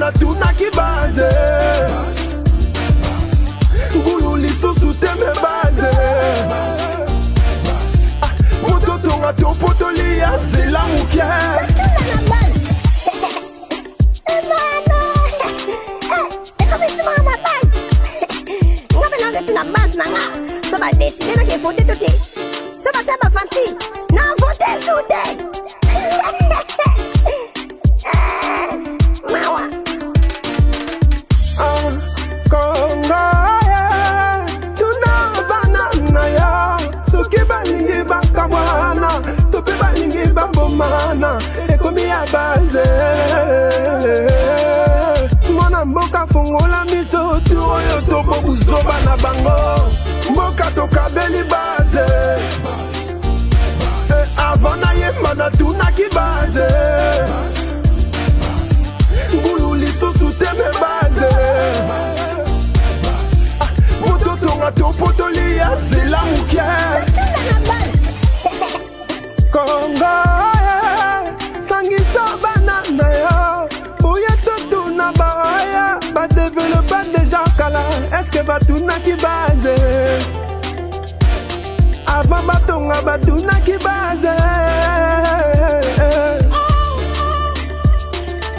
batunaki baze ngulu lisusu te me baze moto tonga topotoli ya zela mukie na base nanga so ba décider na ke voter tout est so ba ça fanti na voter soudé mawa konga tuna banana ya soki balingi bakamwana tope balingi bambomana ekomi ya base mwana mboka fongola miso tu oyo toko buzoba na bango mboka tokabeli base avant na yemba na tunaki base ngulu lisusu te me base moto tonga topotoli ya zela mukie kongo sangisa banana yo boye totuna baraya badevelopa deja kala eske batunaki base avant batonga batunaki base.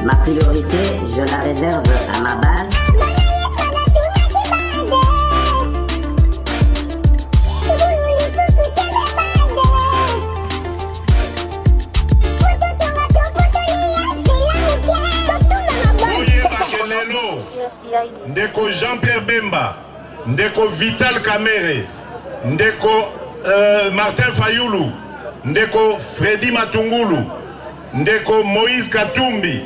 Ma priorité, je la réserve à ma base. Ndeko Jean-Pierre Bemba, Ndeko Vital Kamere, Ndeko Martin Fayoulou, Ndeko Freddy Matungulu, Ndeko Moïse Katumbi,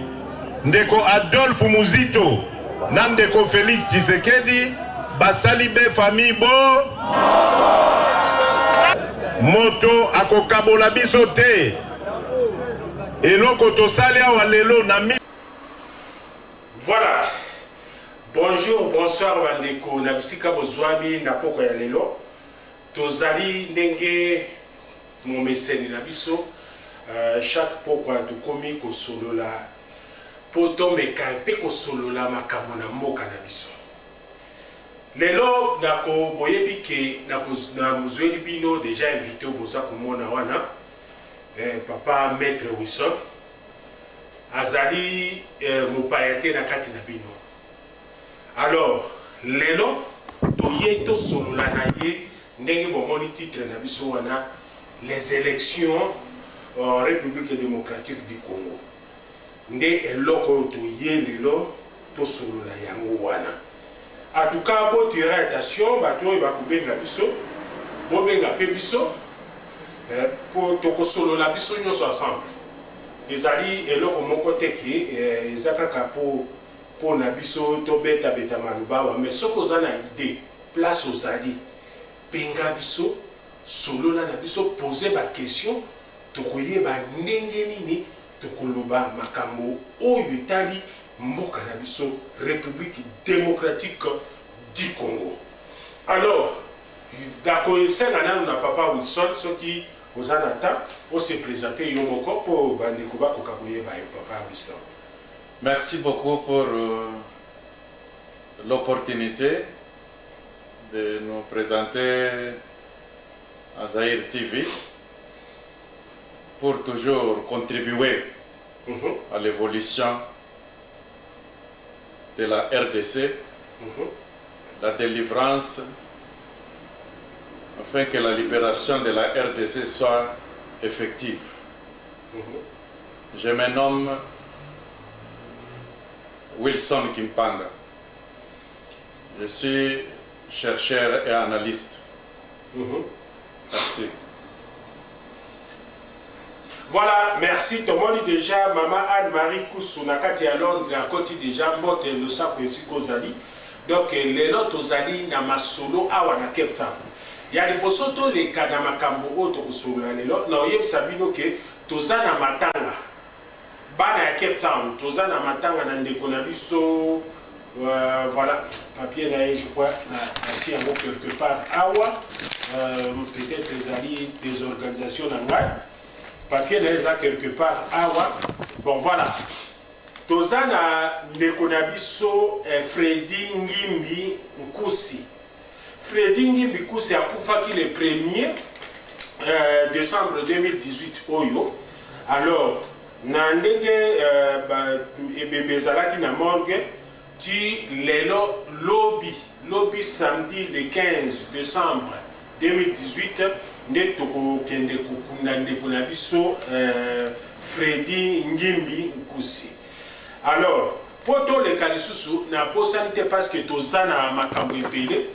Ndeko Adolphe Muzito, Ndeko Félix Tshisekedi, Basalibe famille bo moto akokabola biso te eloko tosali awa lelo na mi. Voilà. Bonjour, bonsoir bandeko na bisika bozwami na poko ya lelo. Tozali ndenge mon meseni na biso chaque poko atukomi kosolola poto mekampe kosolola makambo na mboka na biso. Lelo nako boyebi ke na muzweli bino déjà invité boza komona wana papa maître Wilson azali mopayate na kati na bino. Alors lelo toye to solola na ye ndenge bomoni titre na biso wana les élections en République démocratique du Congo. Nde eloko toye lelo to solola yango wana. En tout cas, pour tirer attention, bateau va couper la biso, pour bien la biso, pour toko solo la biso nous ensemble. Les alliés et l'autre mon côté qui est zakaka pour na biso to beta beta maluba, mais ce qu'on a idée, place aux alliés, penga biso, solo la biso poser ma question, toko yé ba ndenge nini, toko loba makambo o yutali. Mboka na biso République démocratique du Congo. Alors, d'accord, c'est un papa Wilson, ce qui vous en attend, pour se présenter Yomoko pour Bandekuba Kokaboye papa Wilson. Merci beaucoup pour l'opportunité de nous présenter à Zahir TV pour toujours contribuer à l'évolution de la RDC, la délivrance, afin que la libération de la RDC soit effective. Je me nomme Wilson Kimpanga. Je suis chercheur et analyste. Merci. Voilà, merci. Tout le monde déjà, maman Anne-Marie Koussou, Nakati à Londres, à côté déjà, Mbote, le sac aussi Kozali. Donc, les lots Ozali, na solo awa na Cape Town. Il y a des posoto, les cas na makambo auto solo, les lots, na oyeb sabino ke, Tozana Matanga. Bana à Cape Town, Tozana Matanga, na Ndekonabiso, voilà, papier là, je crois, na quelque part, awa, peut-être les alliés des organisations dans papier là quelque part awa. Bon voilà. tozana ndeko na biso Freddy Ngimbi Nkusi. Freddy Ngimbi Nkusi akufaki le 1er décembre 2018 oyo. Alors na ndenge ebembe ezalaki na morgue ti lelo lobi samedi le 15 décembre 2018 nde tokokende kokunda ndeko na biso Freddy Ngimbi Nkusi. Alors poto leka lisusu na bosani te parce que toza na makambo ebele,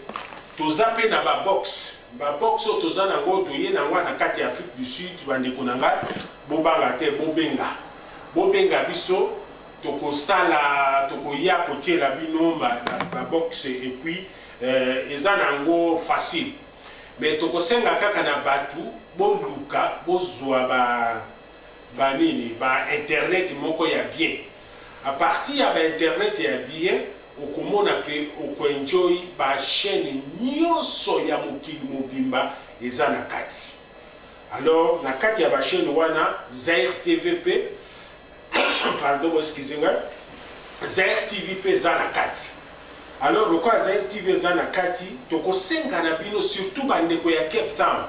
toza pe na babox oyo toza nango toye nango na kati ya Afrique du Sud. Bandeko na ngai bobanga te, bobenga biso tokosala tokoya kotiela bino babox et puis eza nango facile, mais tokosenga kaka na batu boluka bozwa banini ba internet moko ya bien. À partir ya ba internet ya bien okomona ke okoenjoy ba chaîne nyonso ya mokili mobimba eza na kati. Alors na kati ya ba chaîne wana Zaire TVP pardon, excusez-moi, Zaire TVP eza na kati. Alors loko Zaire TV eza na kati tokosenga na bino surtout bandeko ya Cape Town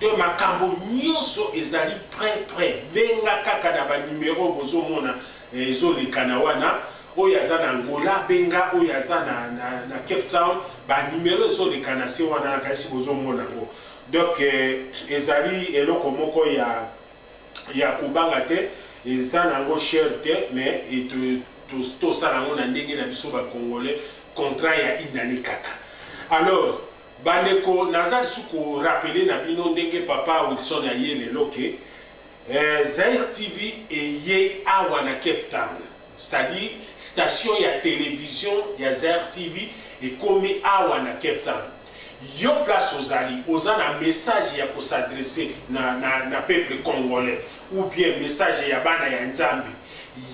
de makambo nyonso ezali près benga kaka na ba numéro bozomona ezolekana wana oyo aza na Angola benga oyo aza na Cape Town ba numéro ezolekana se wana na kasi bozomona ngo. Donc ezali eloko moko ya kubanga te, eza nango cher te, mais tosala ngo na ndenge na biso ba Congolais contrat ya inani kaka. Alors bandeko nazali suko rappeler na bino ndenge papa Wilson aye lelo ke Zaire TV eye awa na Cape Town, c'est-à-dire station ya télévision ya Zaire TV ekomi awa na Cape Town. Yo place oza na message ya ko s'adresser na peuple congolais, ou bien message ya bana ya Nzambe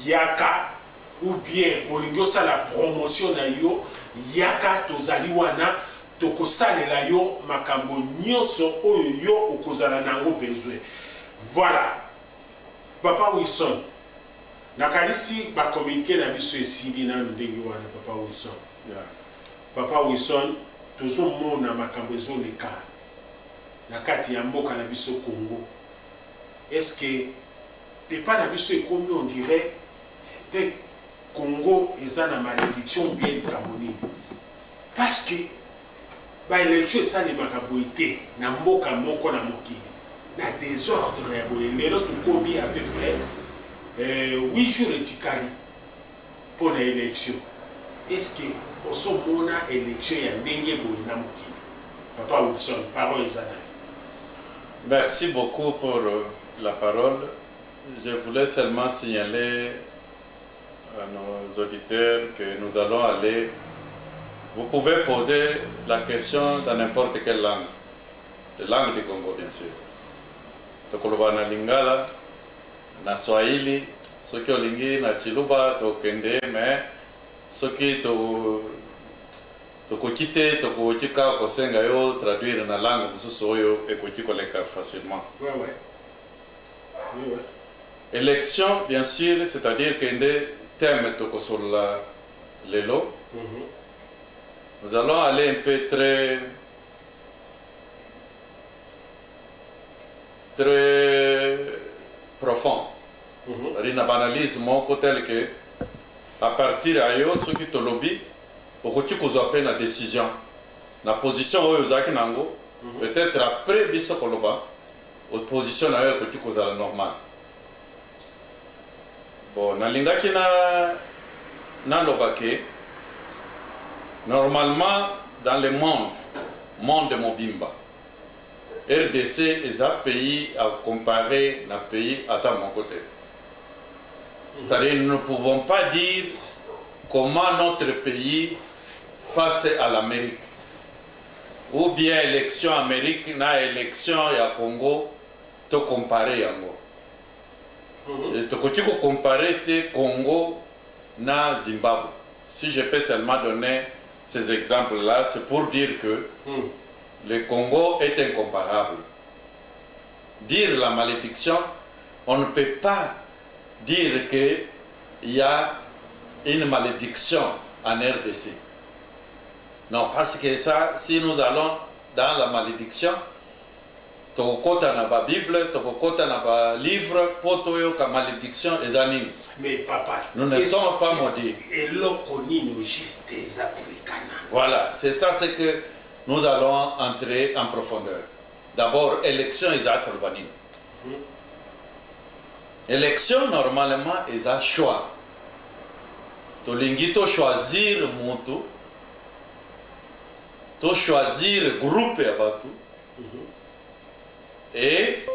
yaka, ou bien olingo sa la promotion na yo yaka tozali wana tokosalela yo makambo nyonso oyo yo okozala nango besoin. Voilà. Papa Wilson nakalisi ba communiquer na biso esili na ndenge wana Papa Wilson. Yeah. Papa Wilson tozomona makambo ezoleka na kati ya mboka na biso Congo. Est-ce que pepa na biso ekomi on dirait te Congo eza na malédiction bien likambo nini? Parce que ba élection esali makambo ete na mboka moko na mokili na désordre ya boye. Lelo tokomi à peu près 8 jours etikali pour la élection. Est-ce que osomona élection ya ndenge boye na mokili? Papa Wilson, parole est à vous. Merci beaucoup pour la parole. Je voulais seulement signaler à nos auditeurs que nous allons aller. Vous pouvez poser la question dans n'importe quelle langue. La langue du Congo, bien sûr. Tokoloba na Lingala, na Swahili, soki olingi na Chiluba, tokende, mais soki tokokite, tokokika kosenga yo traduire na langue mususu oyo ekoti koleka facilement. Ouais. Élection, bien sûr, c'est-à-dire kende thème tokosola lelo. Nous allons aller un peu très profond. Il y a un banalisme tel que à partir de là, ceux qui te lobby, au tu as la décision, la position où vous avez peut-être après biso koloba, opposition à eux que tu la normale. Bon, na linga qui na lobake. Normalement, dans le monde de Mobimba, RDC est un pays à comparer à un pays à mon côté. C'est-à-dire nous ne pouvons pas dire comment notre pays face à l'Amérique. Ou bien élection Amérique, na élection à Congo, te comparer Yango. Tu peux comparer Congo na Zimbabwe. Si je peux seulement donner ces exemples-là, c'est pour dire que le Congo est incomparable. Dire la malédiction, on ne peut pas dire que il y a une malédiction en RDC. Non, parce que ça, si nous allons dans la malédiction, tokota na ba Bible, tokota na ba livre, potoyo ka malédiction et anime. Mais papa, nous ne sommes pas maudits. Et l'okonino juste des africains. Voilà, c'est ça, c'est que nous allons entrer en profondeur. D'abord, élection et urbanisme. Élection, normalement, ils ont choix. Tu as choisir monto, tu choisir groupe et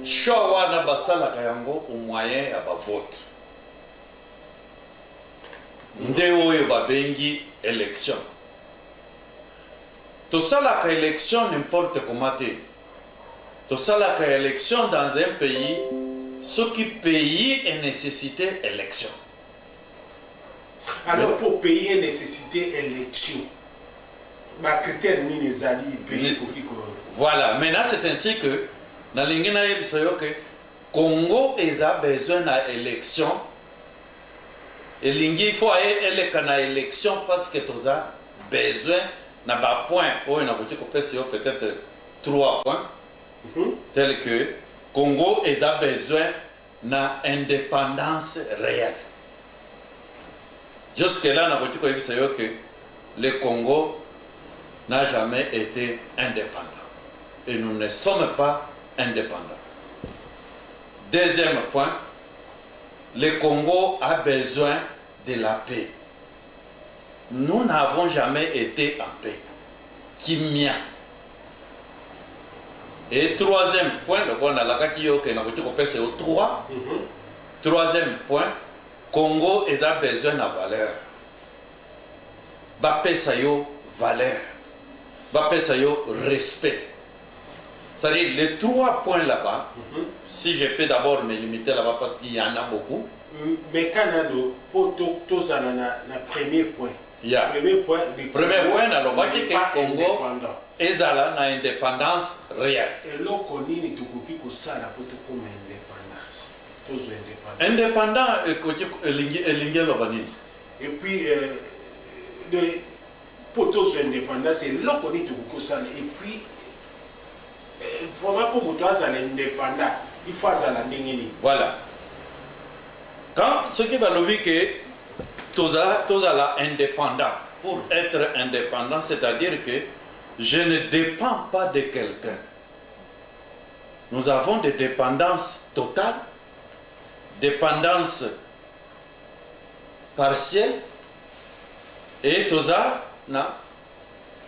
choix na basala kayango au moyen à vote. Ndeo yo babengi élection. Tout ça la élection n'importe comment tout ça la élection dans un pays, ce qui pays est nécessité élection. Alors pour payer nécessité élection, ma critère ni les alliés pays pour qui. Voilà, maintenant c'est ainsi que dans l'ingéna que Congo a besoin d'élection. Et il faut aller à l'élection parce que tu as besoin d'un point, peut-être 3 points, tels que Congo a besoin d'indépendance réelle. Jusque-là, que le Congo n'a jamais été indépendant. Et nous ne sommes pas indépendants. Deuxième point, le Congo a besoin de la paix. Nous n'avons jamais été en paix. Kimia. Et troisième point, troisième point, Congo a besoin de valeur. Bapé sayo valeur. Bapé sayo respect. C'est-à-dire les 3 points là-bas, si je peux d'abord me limiter là-bas parce qu'il y en a beaucoup. Mais quand on a le premier point, premier point, alors que Congo est à l'indépendance réelle. Et là, on est tout ça là pour comme indépendance. Indépendant et puis pour tous indépendance, c'est là qu'on est tout ça et puis vraiment pour moi l'indépendant, il faut ça la ndengeni. Voilà. Quand ce qui va le dire que tous à indépendant, pour être indépendant, c'est-à-dire que je ne dépends pas de quelqu'un. Nous avons des dépendances totales, dépendance partielle et tous à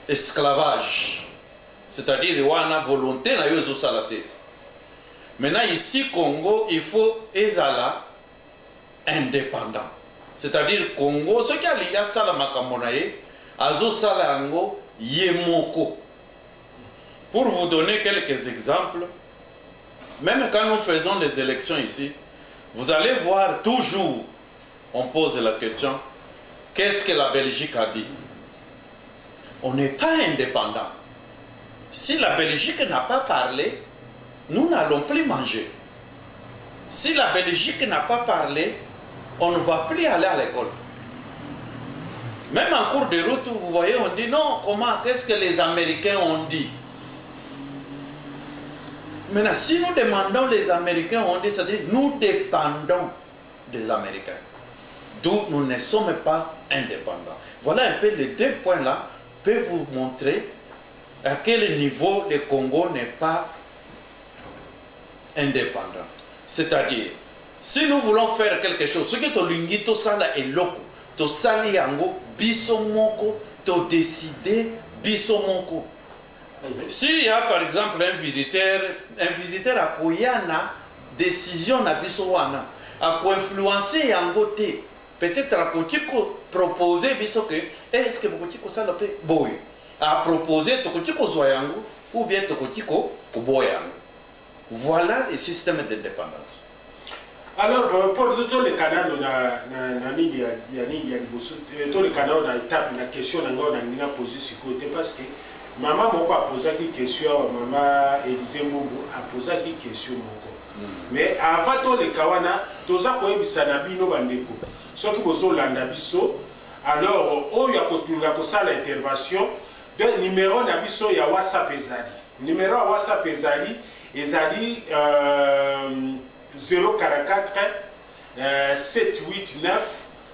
esclavage. C'est-à-dire qu'il y a une volonté de salaté. Maintenant, ici, Congo, il faut être indépendant. C'est-à-dire Congo, ce qui a lié à Salamakambonaye, Azo Salango, Yemoko. Pour vous donner quelques exemples, même quand nous faisons des élections ici, vous allez voir toujours, on pose la question, qu'est-ce que la Belgique a dit? On n'est pas indépendant. Si la Belgique n'a pas parlé, nous n'allons plus manger. Si la Belgique n'a pas parlé, on ne va plus aller à l'école. Même en cours de route, vous voyez, on dit non, comment, qu'est-ce que les Américains ont dit? Maintenant, si nous demandons les Américains ont dit, c'est-à-dire nous dépendons des Américains. D'où nous ne sommes pas indépendants. Voilà un peu les 2 points-là, peuvent vous montrer à quel niveau le Congo n'est pas indépendant. C'est-à-dire, si nous voulons faire quelque chose, ce que tu lingi to sala est loco, to sali yango biso moko, to décider biso moko. S'il y a par exemple un visiteur a koyana décision na biso wana, a ko influencer yango te, peut-être a ko proposer biso que est-ce que boko tiko sala pe boy, a proposer to ko tiko zoyango ou bien to ko tiko boyango. Voilà le système d'indépendance. Alors, pour tout le canal, on a le canal, on a étape, la question, on a posé sur côté parce que Maman moko a posé une question, maman Élisée Mbobo a posé une question moko. Mais avant tout les kawana, toza koyebisa na bino bandeko. Soki bozo landa biso, alors oyo ya kotunga kosala intervention de numéro na biso ya WhatsApp ezali. Numéro ya WhatsApp ezali 044 789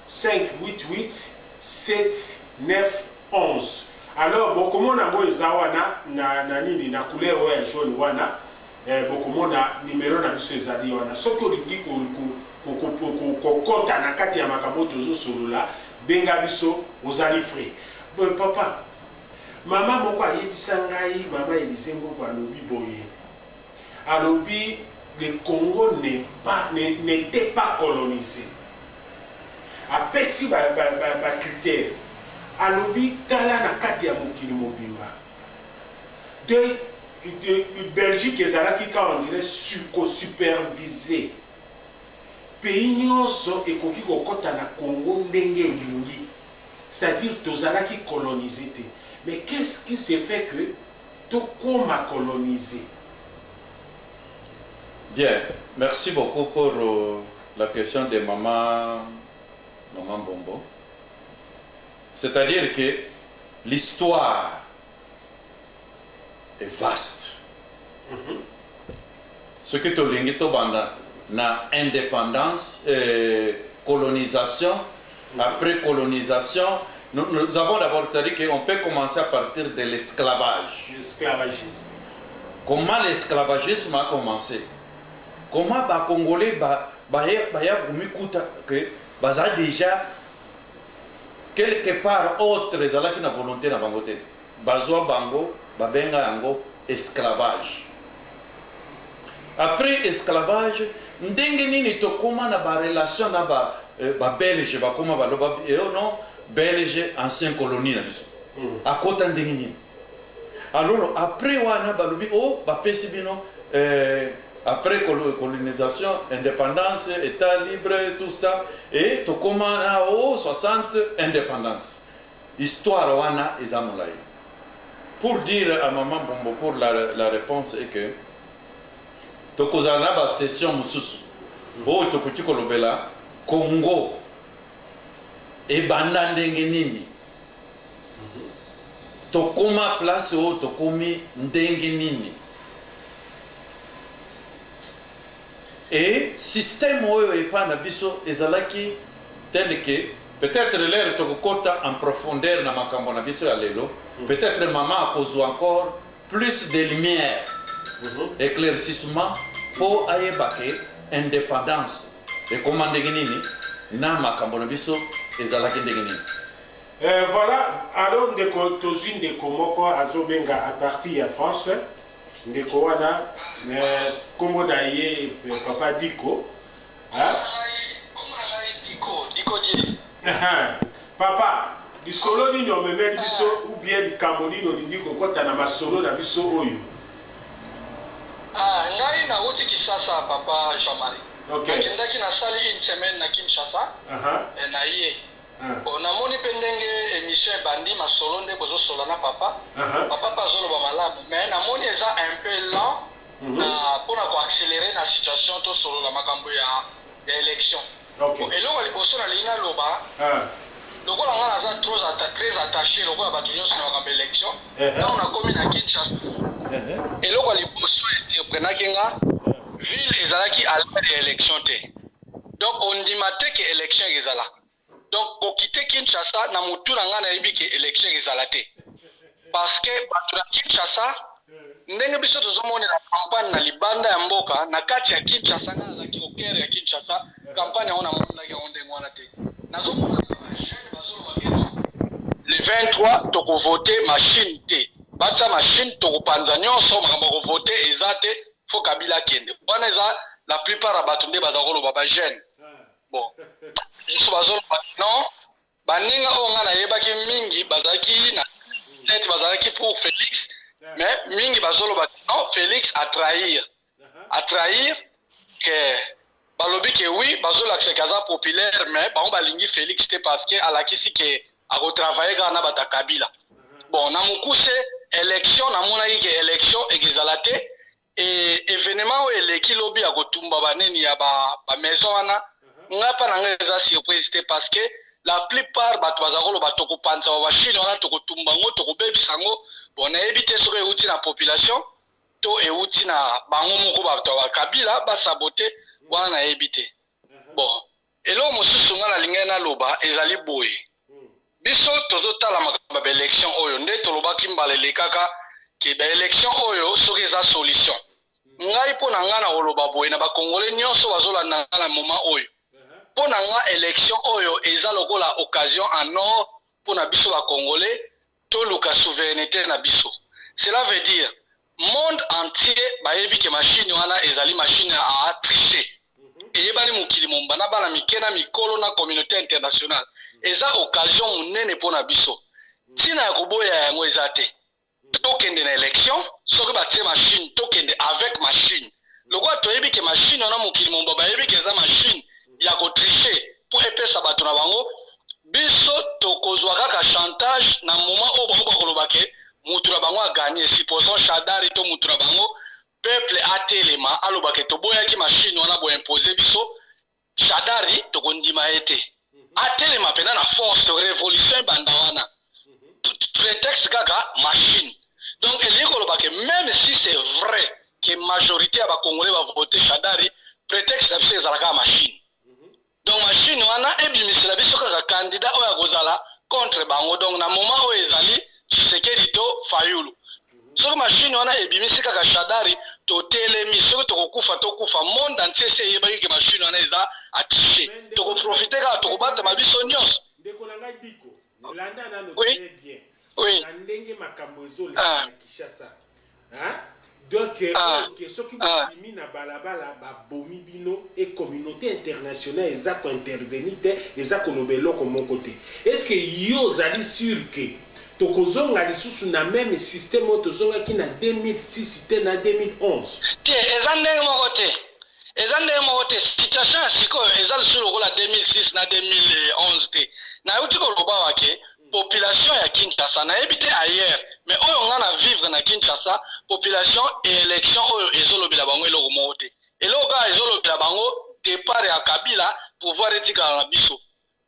588 791. Alors bokomo na ngo ezawana na nini na couleur ya jaune wana bokomo na numéro na biso ezali wana. Soki olingi kokota na kati ya makambo tozo solola benga biso ozali frais. Bon papa, maman moko ayebisa ngai, maman Élisée Mbobo alobi boye. Alobi le Congo n'était pas colonisé. Apesi ba critère. Alobi tala na kati ya mokili mobimba. De Belgique ezalaki ka on dirait supervisé. Pays nyonso ekoki kokota na Congo ndenge elingi. C'est-à-dire tozalaki colonisé te. Mais qu'est-ce qui s'est fait que tokoma colonisé? Bien, merci beaucoup pour la question de maman Bombo. C'est-à-dire que l'histoire est vaste. Ce que tu as na indépendance, colonisation, après colonisation, nous avons d'abord dit qu'on peut commencer à partir de l'esclavage. L'esclavagisme. Comment l'esclavagisme a commencé? Comment les Congolais ont déjà quelque part autre qui na volonté na bango te. Bazwa bango, babenga yango esclavage. Après esclavage, ndenge nini to koma na ba relation na ba belge ba koma ba loba non belge ancien colonie na biso. A kota ndenge nini. Alors après wana ba lobi ba pesi bino après colonisation, indépendance, état libre, tout ça, et to koma na 60 indépendance. Histoire wana ezamulai. Pour dire à maman Bombo pour la réponse est que tokozala ba session mususu. Tokuti kolobela Congo et banda ndenge nini. Tokoma place tokomi ndenge nini. Et système oyo epana biso ezalaki tel que peut-être l'air tokota en profondeur na makambo na biso ya lelo, peut-être maman a posé encore plus de lumière, éclaircissement pour ayebake indépendance et comment nini na makambo na biso ezalaki nini. Voilà, alors ndeko tozine de komoko azobenga à partir de France, ndeko wana Congo d'ailleurs, papa Diko. Papa, du solo ni no meme biso ou bien du Cameroun no Diko kota na masolo na biso oyo. Ngai na wuti Kinshasa papa Jean-Marie. Okay. Nakendaki na sali une semaine na Kinshasa. Na ye. Bona moni pendenge émission bandi masolo nde bozo solo na papa. Papa pazolo ba malamu, mais na moni eza un peu lent. Pour accélérer la situation tout solo la makambo ya élection. Et là les personnes à l'ina loba. Donc on a très attaché le roi bataillon sur la élection. Là on a commis à Kinshasa. Et là les personnes prennent kinga ville ezalaki à l'élection té. Donc on dit maté que élection ezala. Donc pour quitter Kinshasa na mutu na ngana yebi que élection ezala té. Parce que bato na Kinshasa ndenge biso tozomona na campagne na libanda ya mboka na kati ya Kinshasa na za kiokere ya Kinshasa campagne ona monda ya onde mwana te nazomona jeune bazolo bakezo le 23 toko voter machine te batsa machine toko panza nyonso makambo ko voter ezate fo Kabila kende bana eza la plupart abato nde bazakolo baba jeune bon biso bazolo non baninga onga na yebaki mingi bazaki na tête bazaki pour Félix. Mais mingi bazolo ba non Félix a trahir que balobi que oui bazolo akse populaire mais ba on balingi Félix te parce que alakisi que a retravailler na bata Kabila. Bon na mukuse élection namonaki ke élection ekozala te et événement oyo eleki lobi ya kotumba baneni ya maison wana nga mpa na nga eza surprise te parce que la plupart bato baza koloba tokopanza bashine wana tokotumba ngo tokobebisa ngo bon nayebi te soki euti na population to euti na bango moko bato ya bakabila basabote wana nayebi te bon eloko mosusu nga nalingai naloba ezali boye biso tozotala makambo ya élection oyo nde tolobaki mbala elekaka ke baélection oyo soki eza solution ngai mpo na nga na koloba boye na bakongole nyonso bazolanda nga na moma oyo mpo na nga élection oyo eza lokola occasion en or mpo na biso bakongole toluka souveraineté na biso. Cela veut dire monde entier bayebi ke machine wana ezali machine à tricher eyebani mokili momba na bana mike na mikolo na communauté internationale eza occasion monene mpo na biso ntina ya koboya yango eza te tokende na élection soki batie machine tokende avec machine lokola toyebi ke machine wana mokili momba bayebi ke eza machine ya kotriche mpo epesa bato na bango biso tokozwa kaka chantage na moment oyo bango bakoloba ke mutu na bango aganye supposons Shadari to mutu na bango peuple atelema aloba ke toboyaki machine wana boimpose biso Shadari tokondima ete atelema pena na force révolution banda wana prétexte kaka machine. Donc il koloba ke même si c'est vrai que majorité ya bakongolais va voter Shadari prétexte ya biso ezalaka machine. Donc machine wana ebimisela biso kaka candidat oyo akozala contre bango donc na moment oyo ezali Tshisekedi to Fayulu soki machine wana ebimisi kaka Shadari totelemi soki tokokufa tokufa monde entier se eyebaki ke machine wana eza atriche tokoprofite kaka tokobata mabiso nyonso ndeko na ngai diko landa nano très bien na ndenge makambo ezoleka na Kinshasa donc que soki bimi na balabala babomi bino et communauté internationale eza ko intervenir te eza kolobelo ko mon côté est-ce que yo zali sûr que tokozonga lisusu na même système tozonga ki na 2006 te na 2011 te eza ndenge moko te situation ya sikoyo eza lisusu lokola 2006 na 2011 te na yuti koloba wake population ya Kinshasa na ebite ailleurs mais oyo nga na vivre na Kinshasa population et élection oyo ezolobela bango eloko moko te eloko kaka ezolobela bango départ ya Kabila pouvoir etikala na biso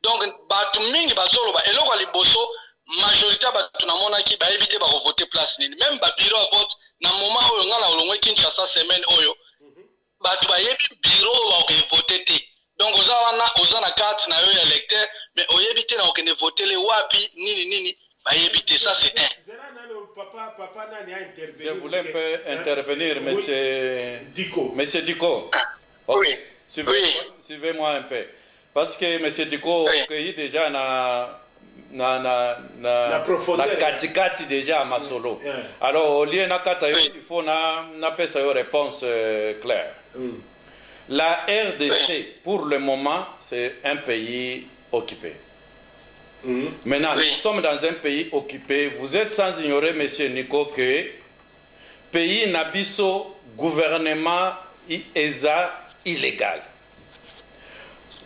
donc bato mingi bazoloba eloko ya liboso majorité bato namonaki bayebi te bakovote place nini même babiro ya vote na moment oyo nga na olongwe Kinshasa semaine oyo bato bayebi biro oyo bakovote te donc oza wana oza na carte na yo ya électeur mais oyebi te na okende votele wapi nini bayebi te ça c'est un. Je voulais un peu intervenir, monsieur Diko. Monsieur Diko. Oui. Suivez-moi un peu. Parce que monsieur Diko cueillit déjà na katikati déjà à Masolo. Alors au lieu na kata yo, il faut na pesa yo réponse claire. La RDC pour le moment c'est un pays occupé. Maintenant, nous sommes dans un pays occupé. Vous êtes sans ignorer, monsieur Nico, que pays Nabiso, gouvernement est illégal.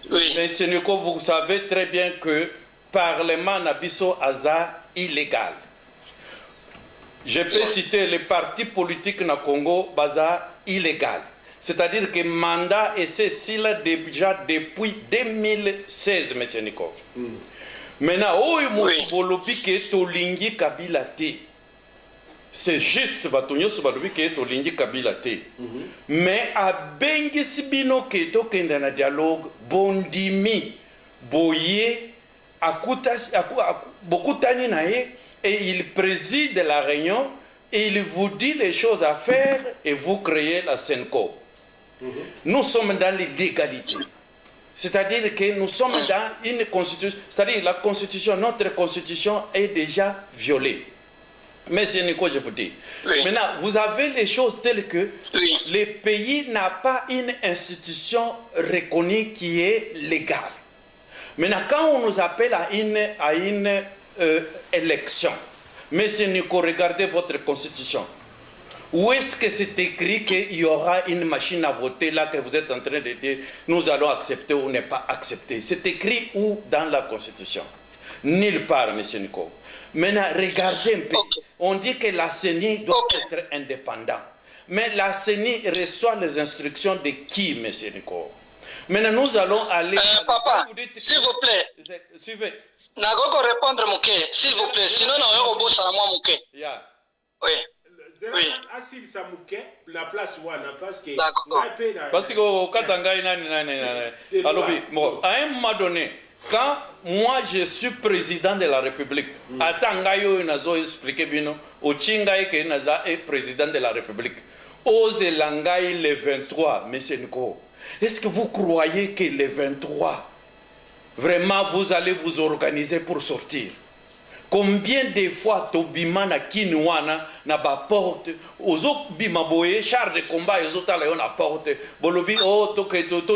Monsieur Nico, vous savez très bien que Parlement Nabiso est illégal. Je peux citer les partis politiques na Congo, baza illégal. C'est-à-dire que le mandat est ceci déjà depuis 2016, monsieur Nico. Maintenant, c'est juste mais à Bengisibino qui est dans un dialogue, Bondimi, Boye, beaucoup et il préside la réunion et il vous dit les choses à faire et vous créez la SENCO. Nous sommes dans l'illégalité. C'est-à-dire que nous sommes dans une constitution, c'est-à-dire la constitution, notre constitution est déjà violée. Mais c'est Nico, je vous dis. Maintenant, vous avez les choses telles que le pays n'a pas une institution reconnue qui est légale. Maintenant, quand on nous appelle à une élection, mais c'est Nico, regardez votre constitution. Où est-ce que c'est écrit qu'il y aura une machine à voter là que vous êtes en train de dire nous allons accepter ou ne pas accepter? C'est écrit où dans la Constitution? Nulle part, M. Nico. Maintenant, regardez un peu. On dit que la CENI doit être indépendante. Mais la CENI reçoit les instructions de qui, M. Nico? Maintenant, nous allons aller... papa, s'il vous plaît. Suivez. Nagoko répondre, Mouké, s'il vous plaît. Sinon, on va au boss à moi, Mouké. Oui. Oui. Assis sa Mouké, la place wana parce que... Parce que au Katanga, alors, bon, à un moment donné, quand moi je suis président de la République, Atangayo nazo expliqué bien, au Chingaï que naza est président de la République. Ose Langaï le 23, M. Nico. Est-ce que vous croyez que le 23, vraiment vous allez vous organiser pour sortir? Combien de fois Tobima na Kinwana na ba porte ozo bima boye char de combat ozo tala yo na porte bolobi oh to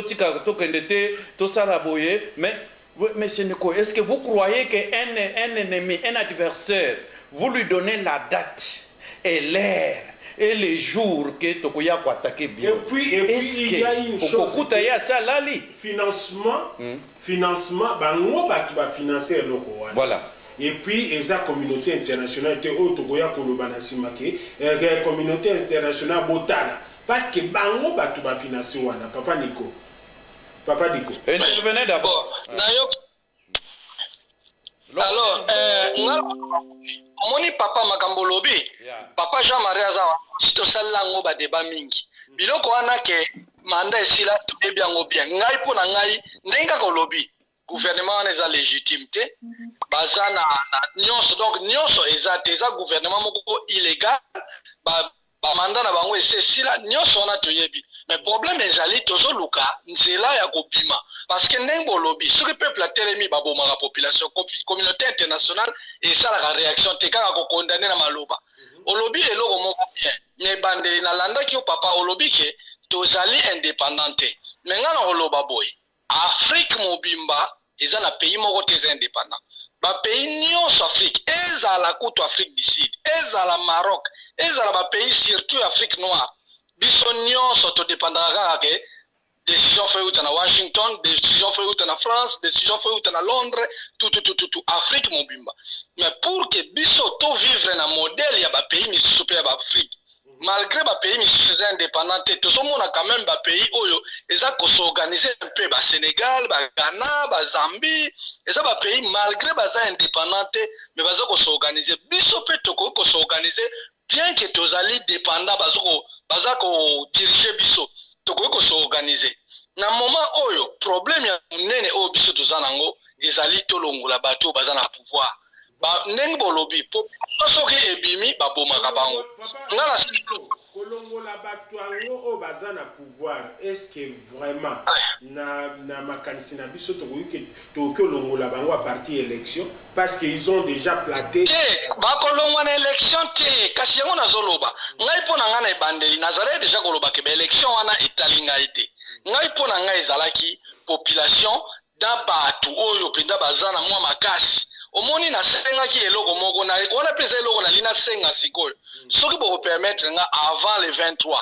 tika to kendete to sala boye mais Nico, est-ce que vous croyez que un ennemi, un adversaire, vous lui donnez la date et l'heure et les jours que Tokoya ko attaquer bien? Et puis il y a une chose. Financement, bango ba qui va financer le Rwanda. Voilà. Et puis, la communauté internationale était Togoya Kolobana Simake, la communauté internationale Botana. Parce que bango ba tu va financer wana, Papa Nico. Intervenez d'abord. Alors, moni papa makambolobi, papa Jean-Marie Azawa, sito salango ba débat mingi. Biloko wana ke manda esila tobebi yango bien. Ngai po na ngai ndenga kolobi. Gouvernement eza légitimité bazana nyonso donc nyonso eza gouvernement moko illégal ba mandat na bango esila nyonso wana toyebi mais problème ezali tozo luka nzela ya kobima parce que ndenge lobby ce peuple a telemi baboma la population communauté internationale et ça la réaction te kaka ko condamner na maloba olobi eloko moko bien mais bande na landa ki papa olobi ke tozali indépendante mais ngana oloba boy Afrique mobimba eza na pays moko te indépendant ba pays nyonso Afrique ezala kutu Afrique du Sud ezala Maroc ezala ba pays surtout Afrique noire biso nyonso to dépendara ke décision fait na Washington décision fait na France décision fait na Londres tout Afrique mobimba mais pour que biso to vivre na modèle ya ba pays misusu pe ya ba Afrique malgré ba pays misusu indépendant tout le monde a quand même ba pays oyo eza ko s'organiser un peu ba Sénégal ba Ghana ba Zambie eza ba pays malgré ba za indépendant mais baza ko s'organiser biso pe to ko s'organiser bien que tozali dépendant baza ko diriger biso to ko s'organiser na moment oyo problème ya nene oyo biso tozanango ezali tolongola bato baza na pouvoir ba ndenge bolobi po soki ebimi babomaka bango ngana siko kolongola bato yango oyo baza na pouvoir est-ce que vraiment na makanisi na biso tokoki olongola bango à partir élection parce qu'ils ont déjà platé bakolongwa na élection te kasi yango nazoloba ngai mpo na ngai na ebandeli nazalaki déjà koloba ke baélection wana etali ngai te ngai mpo na ngai ezalaki population da bato oyo mpenza baza na mwa makasi omoni na senga ki eloko moko na wana pesa eloko na lina senga sikoyo soki boko permettre nga avant le 23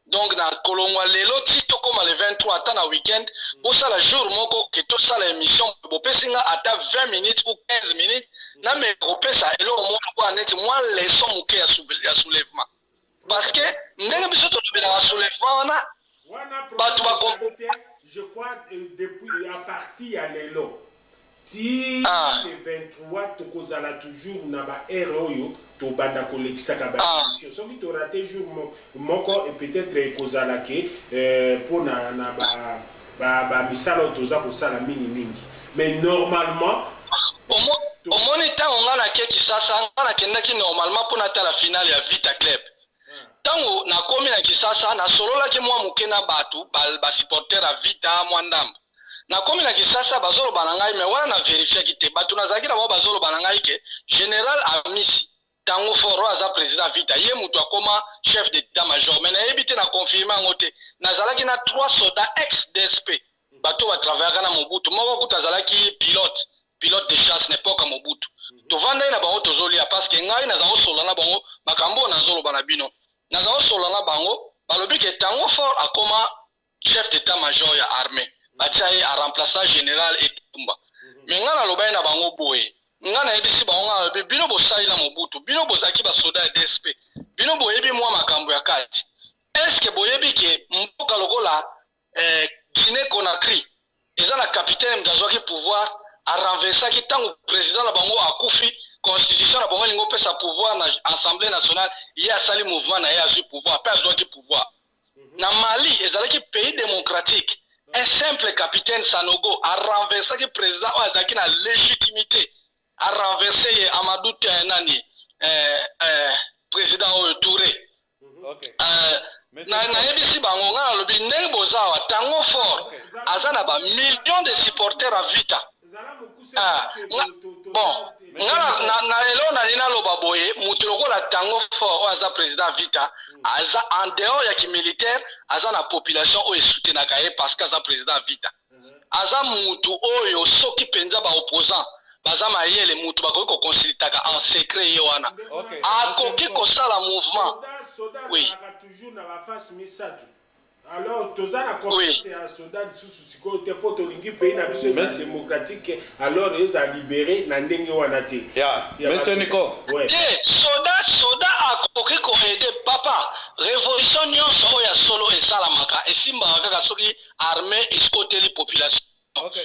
donc na kolongwa lelo ti tokoma le 23 ata na weekend bosala jour moko ke tosala émission bopesi nga ata 20 minutes ou 15 minutes na me kopesa eloko moko kwa neti mwa leçon moke ya soulèvement parce que ndenge biso totobelaka soulèvement wana bato bakompe je crois depuis à partir ya lelo ti le 23 tokozala toujours na ba ere oyo to banda kolekisaka ba émission soki to raté jour moko et peut-être ekozala ke pour na ba misala toza kosala mingi mais normalement omoni ntango nga na keki sasa nga nakendaki normalement mpo natala finale ya Vita Club ntango nakomi na Kisasa nasololaki mwa moke na bato basupporter ya Vita mwa ndambo nakomi na Kisasa bazoloba na ngai me wana na verifie ki te bato nazalaki na bao bazoloba na ngai ke Général Amisi ntango foro aza président Vita ye mutu akoma chef d'état-major me nayebi te na confirme yango te nazalaki na 3 soldats ex-DSP bato batravaillaka na Mobutu moko kuta azalaki pilote de chasse n'époque Mobutu tovandai na bango tozolia parce que ngai nazalo solo na bango makambo nazoloba na bino nazalo solo na bango balobi ke ntango fort akoma chef d'état-major ya armée batiaye a remplaçant général Etumba mais nga na loba na bango boye nga na yebisi bango nga bino bosali na Mobutu bino bozaki ba soda DSP bino boyebi mwa makambo ya kati est-ce que boyebi ke mboka lokola Guinée Conakry eza na capitaine mdazwaki pouvoir a renversaki tango président na bango akufi constitution na bango lingo pesa pouvoir na assemblée nationale ya sali mouvement na ya azui pouvoir pe azwaki pouvoir na Mali ezalaki pays démocratique un simple capitaine Sanogo a renversé le président Azaki na légitimité a renversé Amadou Nani président Touré. Na yebisi bango nga lobi ndenge bozawa tango fort azana ba millions de supporters à Vita. Bon na elona nina loba boye mutu lokola tango fort aza président Vita aza en dehors ya ki militaire aza na population oyo soutenaka ye parce que aza président Vita aza mutu oyo soki penza ba opposant baza mayele mutu bakoki ko consultaka en secret ye wana akoki kosala mouvement oui toujours na ba face misatu. Alors, tous à la confiance à soldat sous sécurité pour tolingi pays na biso démocratique alors ils a libéré na ndenge wanati. Monsieur Nico. Soda akoki ko aider papa révolution nyonso oya solo et salamaka et simba kaka soki armée escoteli population.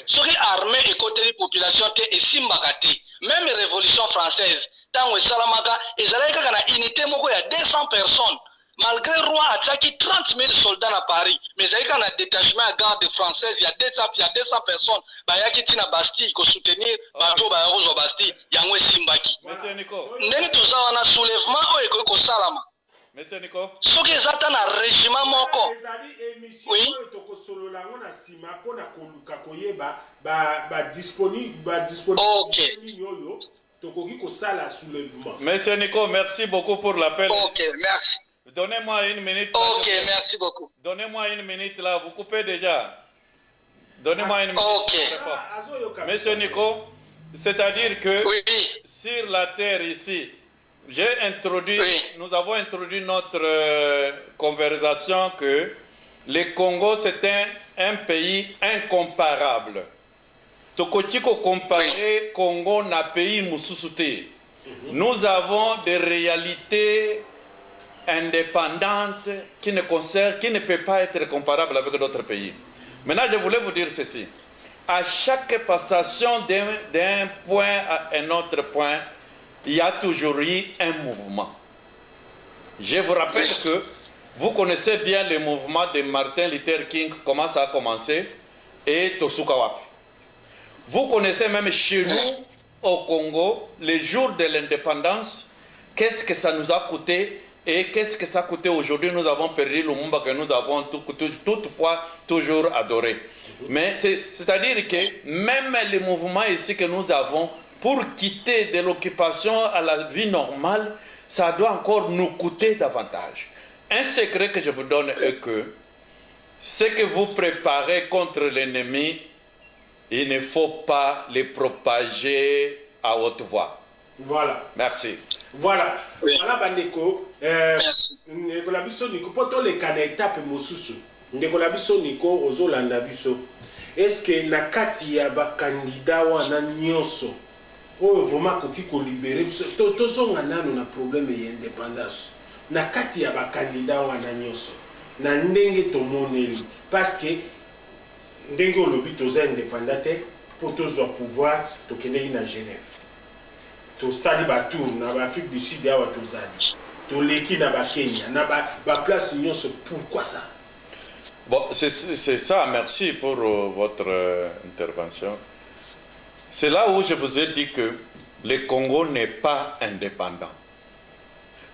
Soki armée escoteli population te et simba kate même révolution française tango salamaka ezalaki kaka na unité moko ya 200 personnes. Malgré roi attaqué 30 000 soldats à Paris, mais il y a un détachement à garde française, il y a 200 personnes, il y a qui tina Bastille, qui soutenir bateau ba rose Bastille, il y a un Simbaki. Monsieur Nico. Ndeni tout ça on a soulèvement au ko salama. Monsieur Nico. Ce qui est atteint un régime moko. Oui. OK. Monsieur Nico, merci beaucoup pour l'appel. OK, merci. Donnez-moi une minute. OK, merci beaucoup. Donnez-moi une minute là, vous coupez déjà. Donnez-moi une minute. OK. Monsieur Nico, c'est-à-dire que oui. sur la terre ici, nous avons introduit notre conversation que le Congo c'est un pays incomparable. Tokotiko comparer Congo na pays mususuté. Nous avons des réalités indépendante qui ne peut pas être comparable avec d'autres pays. Maintenant, je voulais vous dire ceci. À chaque passation d'un point à un autre point, il y a toujours eu un mouvement. Je vous rappelle que vous connaissez bien le mouvement de Martin Luther King, comment ça a commencé, et Tosuka Wapi. Vous connaissez même chez nous, au Congo, les jours de l'indépendance, qu'est-ce que ça nous a coûté. Et qu'est-ce que ça a coûté aujourd'hui? Nous avons perdu le Lumumba que nous avons toutefois toujours adoré. Mais c'est-à-dire que même les mouvements ici que nous avons, pour quitter de l'occupation à la vie normale, ça doit encore nous coûter davantage. Un secret que je vous donne est que ce que vous préparez contre l'ennemi, il ne faut pas les propager à haute voix. Voilà. Merci. Voilà. Oui. Voilà, Bandeko. Merci. Ndekola biso Nico, poto le kana étape mosusu. Ndekola biso Nico, ozolanda biso. Est-ce que na kati ya ba candidat wana nyonso oyo vraiment koki ko libérer biso tozonga nano na problème ya indépendance. Na kati ya ba candidat wana nyonso. Na ndenge tomoneli parce que ndenge olobi toza indépendant te pour tozwa pouvoir tokende na Genève. To stadi ba tour na ba Afrique du Sud ya wa tozali. To leki na ba Kenya na ba place nyonso, pourquoi ça? Bon, c'est ça, merci pour votre intervention. C'est là où je vous ai dit que le Congo n'est pas indépendant.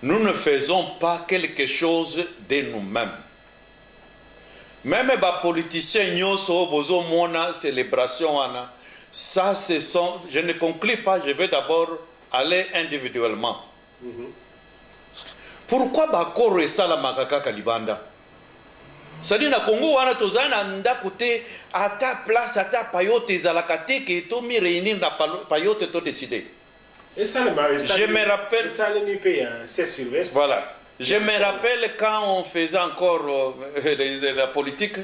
Nous ne faisons pas quelque chose de nous-mêmes. Même les politiciens nyonso bozo mona célébration ana, ça ce sont, je ne conclus pas, je vais d'abord aller individuellement. Pourquoi bakoro esala makaka kalibanda? C'est-à-dire na Congo wana tozana ndakote ata place ata payote ezalaka te ke to mi réunir na payote to décider. Je me rappelle voilà. Je me rappelle quand on faisait encore la politique,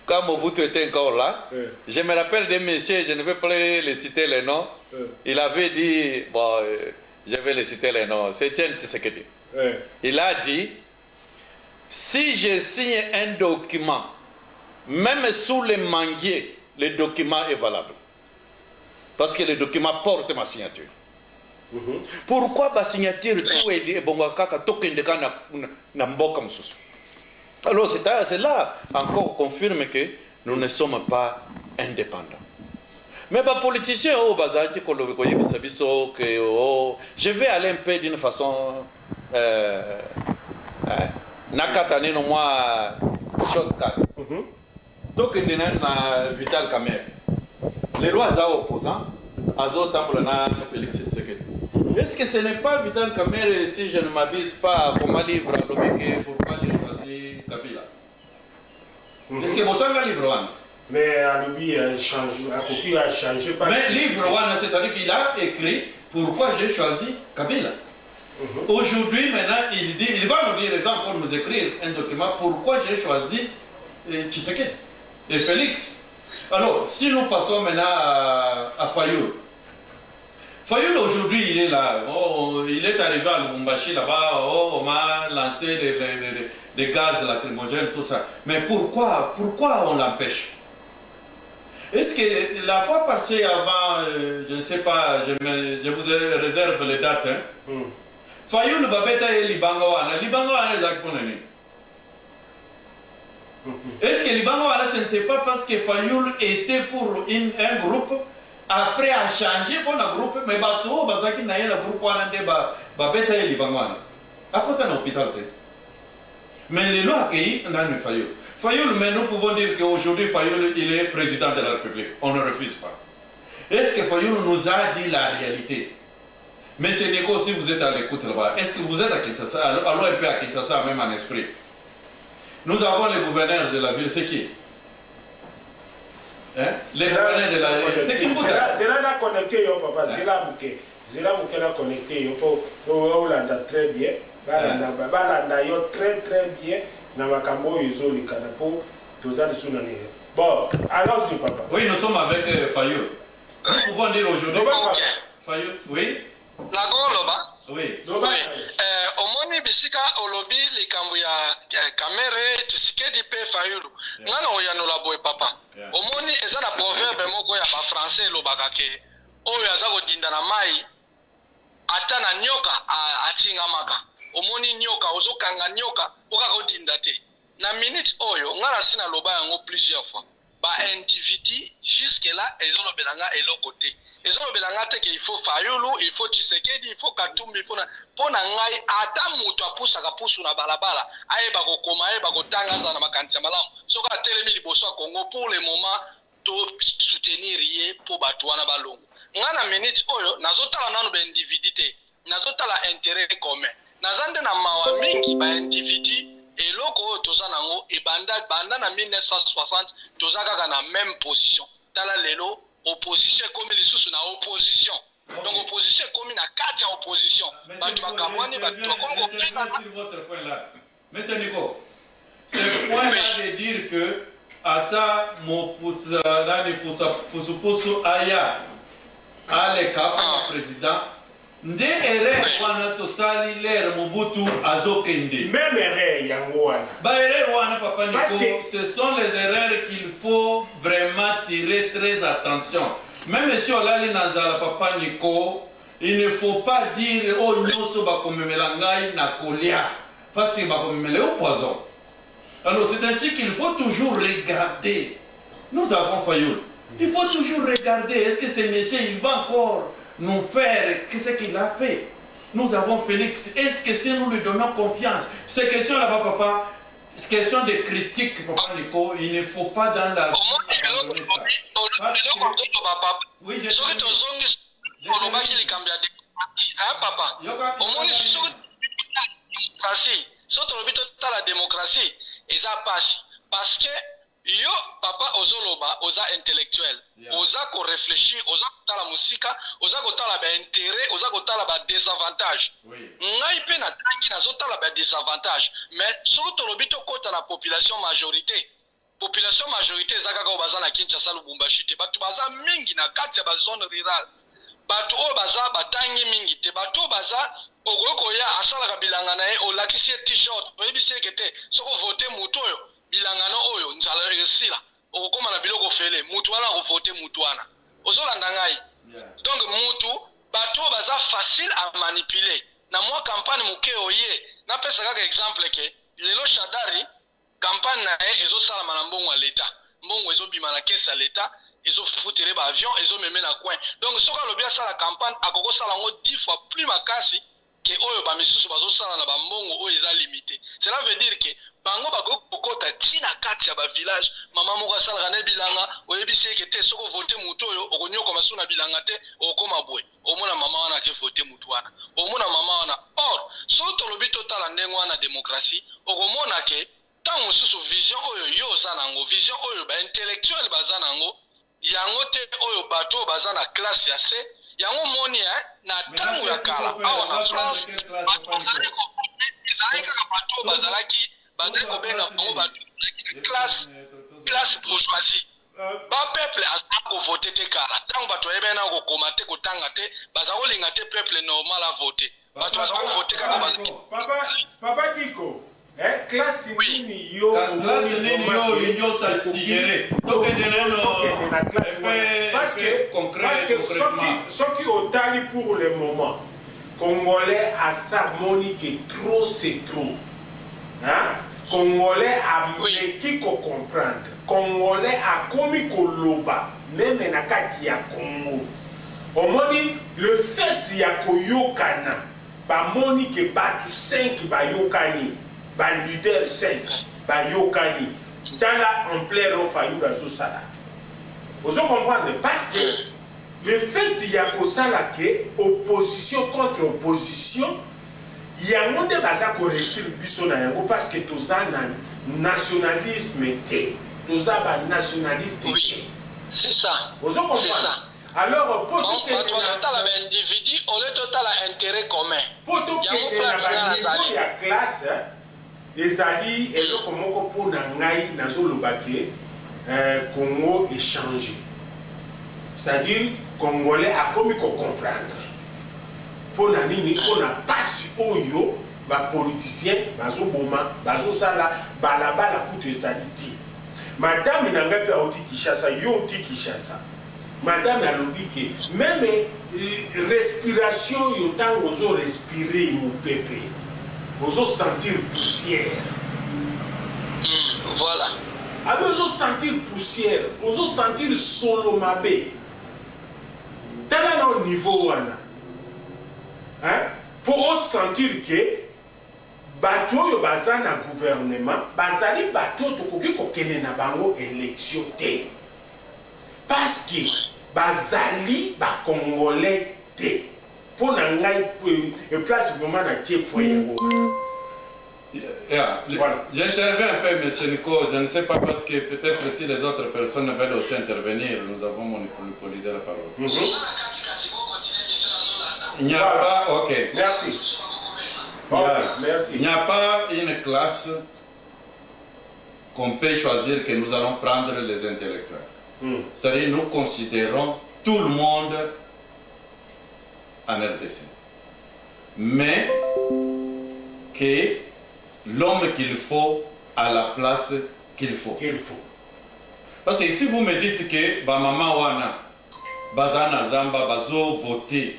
quand Mobutu était encore là, je me rappelle des messieurs, je ne vais pas les citer les noms, il avait dit, bon, je vais les citer les noms, c'est Etienne Tshisekedi. Il a dit, si je signe un document, même sous les manguiers, le document est valable. Parce que le document porte ma signature. Pourquoi ma signature tout est bon kaka tokendeka na mboka mususu? Alors c'est là encore confirme que nous ne sommes pas indépendants. Mais les politiciens au bazaki je vais aller un peu d'une façon nakatane no moi shortcut. Tokendena na Vital Kamerhe. Les lois opposants Azo Tambolana Félix Tshisekedi. Est-ce que ce n'est pas Vital Kamerhe, si je ne m'abuse pas, comme un livre à l'Obéké, pourquoi j'ai choisi Kabila? Est-ce que votre livre one? Mais Alobi a changé, a changé pas. Mais livre one, c'est-à-dire qu'il a écrit pourquoi j'ai choisi Kabila. Aujourd'hui, maintenant, il va nous dire, les gens, pour nous écrire un document, pourquoi j'ai choisi Tshisekedi et Félix. Alors, si nous passons maintenant à Fayoul. Fayoul, aujourd'hui, il est là. Oh, il est arrivé à Lubumbashi, là-bas. Oh, on m'a lancé des gaz lacrymogènes, tout ça. Mais pourquoi on l'empêche? Est-ce que la fois passée, avant, je ne sais pas, je vous réserve les dates. Fayoul, Babeta et Libangoana. Libangoana, exactement. Est-ce que Libangoana, ce n'était pas parce que Fayoul était pour un groupe? Après a changé pour un groupe, mais bateau, bazaki na le groupe babeta et Libangoana. À côté d'un hôpital. Mais les lois accueillies dans le Fayoul. Fayoul, mais nous pouvons dire qu'aujourd'hui Fayoul, il est président de la République. On ne refuse pas. Est-ce que Fayoul nous a dit la réalité? Mais c'est Nico, si vous êtes à l'écoute là-bas, est-ce que vous êtes à Kinshasa? Alors un peu à Kinshasa, même en esprit. Nous avons le gouverneur de la ville, c'est qui? Les gouverneurs de la ville, c'est qui? C'est là connecté, papa, c'est là que là connecté, Hollanda très bien, Balanda yo très bien, Namakambo Yuzoli Kanapo, tout ça de Sunani. Bon, allons-y, papa. Oui, nous sommes avec Fayoul. Nous pouvons dire aujourd'hui. Fayoul, oui? La Goloba? Oui. Omoni bisika olobi likambu ya Kamerhe Tshisekedi pe Fayulu. Ngana oyanola boy papa. Omoni eza na proverbe moko ya ba français lobaka ke oyo aza kodinda na mai ata na nyoka atinga maka. Omoni nyoka ozokanga nyoka oka kodinda te. Na minute oyo ngana sina loba yango plusieurs fois. Ba individu jusque là ezolobelanga eloko te. Ezolobelanga te ke il faut Fayulu, il faut Tshisekedi, il faut Katumbi, il faut pona ngai ata mutu apusaka pusu na balabala ayeba kokoma ayeba kotanga za na makanisa malamu. Soka telemi liboso ya Congo pour le moment to soutenir ye po batu wana balongo. Ngana minute oyo nazotala nanu ba individu te. Nazotala intérêt commun. Nazande na mawa mingi ba individu eloko toza nango ebanda na 1960 toza kaka na même position. Tala lelo opposition comme les sous na opposition. Donc opposition comme na 4 opposition. Batu bakamwani batu bakongo pina sur votre point là. Monsieur Nico, ce point là de dire que ata mo pusu aya ale kapa président nde ere wana tosali l'air Mobutu azokende. Même erreur yango wana. Ba erreur wana papa Nico, ce sont les erreurs qu'il faut vraiment tirer très attention. Même si on l'a nazala papa Nico, il ne faut pas dire oh nyoso bakomemela ngai na kolia parce que bakomemela au poison. Alors c'est ainsi qu'il faut toujours regarder. Nous avons Fayoul. Il faut toujours regarder est-ce que ce monsieur il va encore nous faire ce qu'il a fait. Nous avons Félix. Est-ce que si nous lui donnons confiance? Ces questions là-bas, papa, ces questions de critique, papa Nico, il ne faut pas dans la... Oui, j'ai la démocratie, parce que yo papa ozoloba oza intellectuel oza ko réfléchir oza kotala musika oza kotala ba intérêt oza kotala ba désavantage ngai pe na tangi nazotala ba désavantage mais surtout tolobi to kota la population majorité population majorité eza kaka oyo baza na Kinshasa Lubumbashi te bato baza mingi na kati ya bazone rurale bato oyo baza batangi mingi te bato oyo baza okoya asalaka bilanga na ye olakisi ye t-shirt oyebisi eke te soki ovote mutu oyo bilangano oyo nzala esila okokóma na biloko fele mutu wana akovote mutu wana ozolanda ngai donc mutu bato oyo baza facile a manipuler na mwa campagne moke oye napesa kaka exemple ke lelo Shadari campagne na ye ezosalama na mbongo ya leta mbongo ezobima na kesi ya leta ezofutere ba avion ezomeme na coin donc soki alobi asala campagne akokosala yango 10 fois plus makasi ke oyo bamisusu bazosala na bambongo oyo eza limité. Cela veut dire que bango bakokota tina kati ya bavillage mama moko asalaka na bilanga oyebisi eke te soki ovote mutu oyo okonyokoma so na bilanga te okoma boye omona mama wana ake vote mutu wana omona mama wana or soki tolobi totala ndenge wana démocratie okomona ke ntango mosusu vision oyo yo oza nango vision oyo baintellectuel baza nango yango te oyo bato oyo baza na classe ya se yango moni na ntango ya kala awa na France ezalaki kaka bato oyo bazalaki kobenga bango bato classe bourgeoisie bapeuple aza kovote te kala ntango bato bayebena kokoma te kotanga te baza kolinga te peuple normal avote bato baza kovote kaka Papa Diko classe nini yo suggéré parce que ce qui otali pour le moment Congolais a s'harmonie que trop c'est trop hein Congolais a meki ko comprendre Congolais a komi ko loba même na kati ya Congo omoni le fait ya koyokana ba moni ke batu 5 ba yokani ba leader 5 ba yokani dans la ampleur au fayu la sala vous comprenez parce que le fait ya kosala ke opposition contre opposition yango de baza ko réussir biso na yango parce que toza na nationalisme te toza ba nationaliste oui c'est ça vous comprenez c'est ça alors pour tout que total individu au lieu total intérêt commun pour tout que la classe ezali eloko moko pona ngai nazoloba ke Congo échanger c'est-à-dire Congolais a komi ko comprendre pona nini pona pasi oyo ba politicien bazo boma bazo sala balabala kutu ezali ti madame na ngai pe oti Kinshasa yo oti Kinshasa madame alobi ke même respiration yo tango ozo respirer mon pepe ozo sentir poussière voilà avec ozo sentir poussière ozo sentir solo mabe tala na niveau wana hein pour sentir que bato oyo baza na gouvernement bazali bato tokoki kokende na bango élection te parce que bazali ba congolais te pour na ngai place vraiment na tie point voilà. J'interviens un peu, monsieur Nico. Je ne sais pas parce que peut-être si les autres personnes veulent aussi intervenir, nous avons monopolisé la parole. Il n'y a pas. Ok. Merci. Merci. Il n'y a pas une classe qu'on peut choisir que nous allons prendre les intellectuels. C'est-à-dire nous considérons tout le monde en RDC. Mais que l'homme qu'il faut à la place qu'il faut. Parce que si vous me dites que maman wana bazana zamba bazo voter,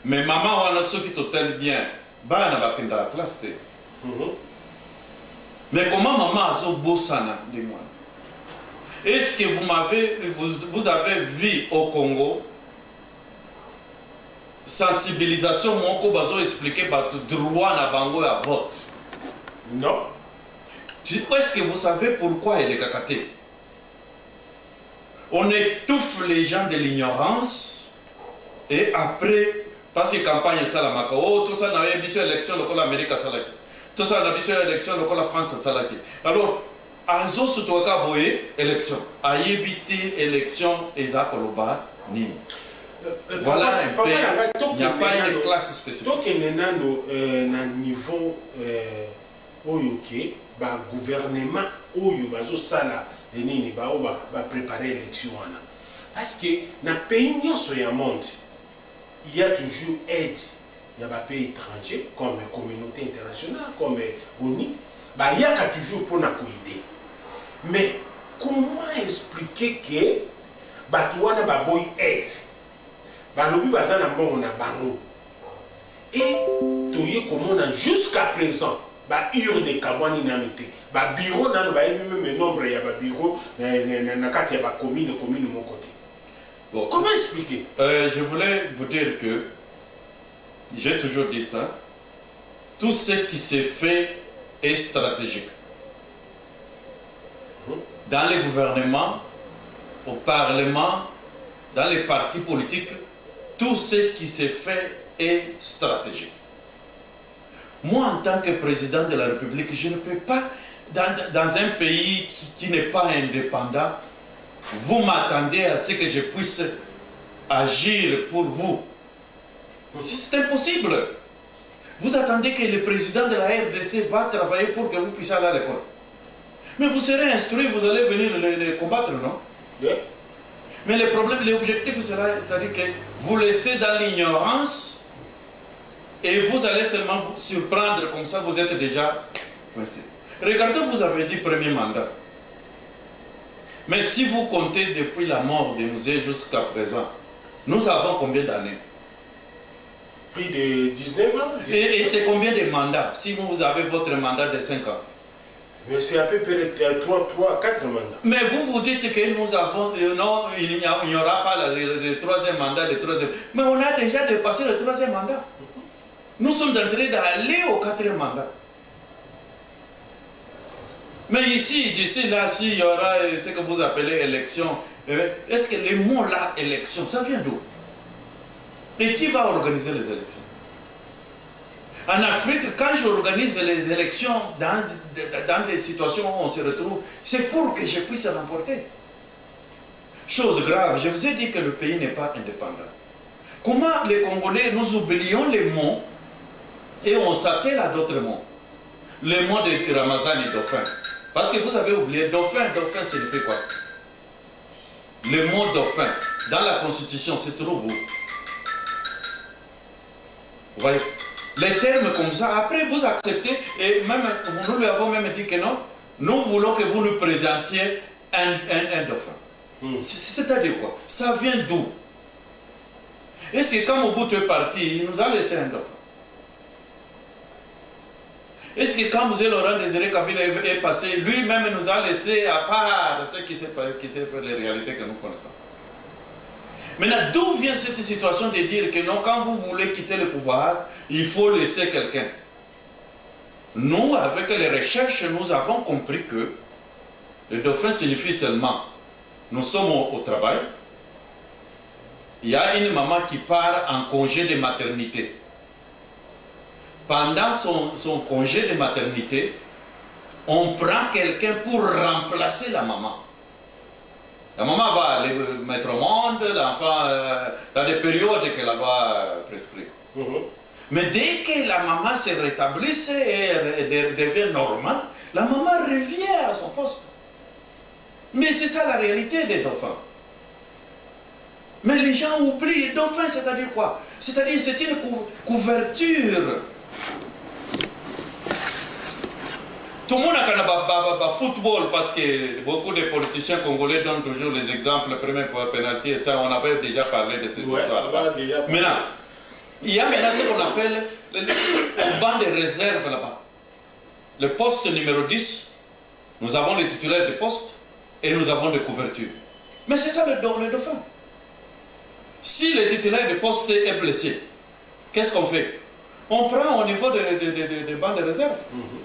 mais maman wana ceux qui total bien, bana bakinda la classe. Mais comment maman azo bossana de moi? Est-ce que vous avez vu au Congo sensibilisation moko bazo expliquer bato droit na bango à vote? Non. Est-ce que vous savez pourquoi il est cacaté? On étouffe les gens de l'ignorance et après, parce que campagne est la Macao, oh, tout ça n'a pas élection local l'Amérique à Salaki. Tout ça n'a pas élection local la France à Salaki. Alors, azo sutoka boye élection. A éviter élection et ça koloba ni. Voilà un peu. Il n'y a pas une classe spécifique. Donc, maintenant, au niveau. Oyoke, ba gouvernement oyo bazosala nini bao ba préparer l'élection wana. Parce que na pays nyonso ya monde, il y a toujours aide. Il y a des pays étrangers comme la communauté internationale, comme ONU, il y a toujours pour nous aider. Mais comment expliquer que Batouana Baboy aide? Balobi Bazana Mona Bango. Et comment jusqu'à présent, il y a des Kamwani Namite. Bureau n'a pas même nombre, il y a des bureaux, il y a des communes de mon côté. Bon, comment expliquer? Je voulais vous dire que j'ai toujours dit ça. Tout ce qui se fait est stratégique. Dans les gouvernements, au Parlement, dans les partis politiques, tout ce qui se fait est stratégique. Moi, en tant que président de la République, je ne peux pas, dans un pays qui n'est pas indépendant, vous m'attendez à ce que je puisse agir pour vous. C'est impossible. Vous attendez que le président de la RDC va travailler pour que vous puissiez aller à l'école. Mais vous serez instruit, vous allez venir les combattre, non? Oui. Mais le problème, l'objectif sera, c'est-à-dire que vous laissez dans l'ignorance et vous allez seulement vous surprendre, comme ça vous êtes déjà coincé. Regardez, vous avez dit premier mandat. Mais si vous comptez depuis la mort de Mouzé jusqu'à présent, nous avons combien d'années? Plus de 19 ans. Et c'est combien de mandats? Si vous avez votre mandat de 5 ans. Mais c'est à peu près 3, 4 mandats. Mais vous dites que nous avons... non, il n'y aura pas le troisième mandat, le troisième... Mais on a déjà dépassé le troisième mandat. Nous sommes en train d'aller au 4e mandat. Mais ici, d'ici là, s'il y aura ce que vous appelez élection, est-ce que le mot là, élection, ça vient d'où? Et qui va organiser les élections? En Afrique, quand j'organise les élections dans des situations où on se retrouve, c'est pour que je puisse remporter. Chose grave, je vous ai dit que le pays n'est pas indépendant. Comment les Congolais, nous oublions les mots et on s'attelle à d'autres mots? Les mots de Ramazan et Dauphin. Parce que vous avez oublié, Dauphin signifie quoi? Le mot Dauphin, dans la Constitution, se trouve où? Vous voyez? Les termes comme ça, après vous acceptez, et même nous lui avons même dit que non, nous voulons que vous nous présentiez un dauphin. C'est-à-dire quoi? Ça vient d'où? Est-ce que quand Mobutu est parti, il nous a laissé un dauphin? Est-ce que quand M. Laurent Désiré Kabila est passé, lui-même nous a laissé à part ce qui s'est fait, les réalités que nous connaissons? Maintenant, d'où vient cette situation de dire que non, quand vous voulez quitter le pouvoir, il faut laisser quelqu'un? Nous, avec les recherches, nous avons compris que le dauphin signifie seulement nous sommes au travail, il y a une maman qui part en congé de maternité. Pendant son congé de maternité, on prend quelqu'un pour remplacer la maman. La maman va aller mettre au monde l'enfant dans des périodes que la loi prescrit. Mais dès que la maman se rétablisse et devient normale, la maman revient à son poste. Mais c'est ça la réalité des dauphins. Mais les gens oublient, dauphin, c'est-à-dire quoi? C'est-à-dire c'est une couverture. Tout le monde a un football parce que beaucoup de politiciens congolais donnent toujours les exemples, premier pour pénalty, et ça on avait déjà parlé de ces histoires-là. Maintenant, il y a maintenant ce qu'on appelle le banc de réserve là-bas. Le poste numéro 10, nous avons les titulaires de poste et nous avons des couvertures. Mais c'est ça le dauphin. Si le titulaire de poste est blessé, qu'est-ce qu'on fait? On prend au niveau des bancs de réserve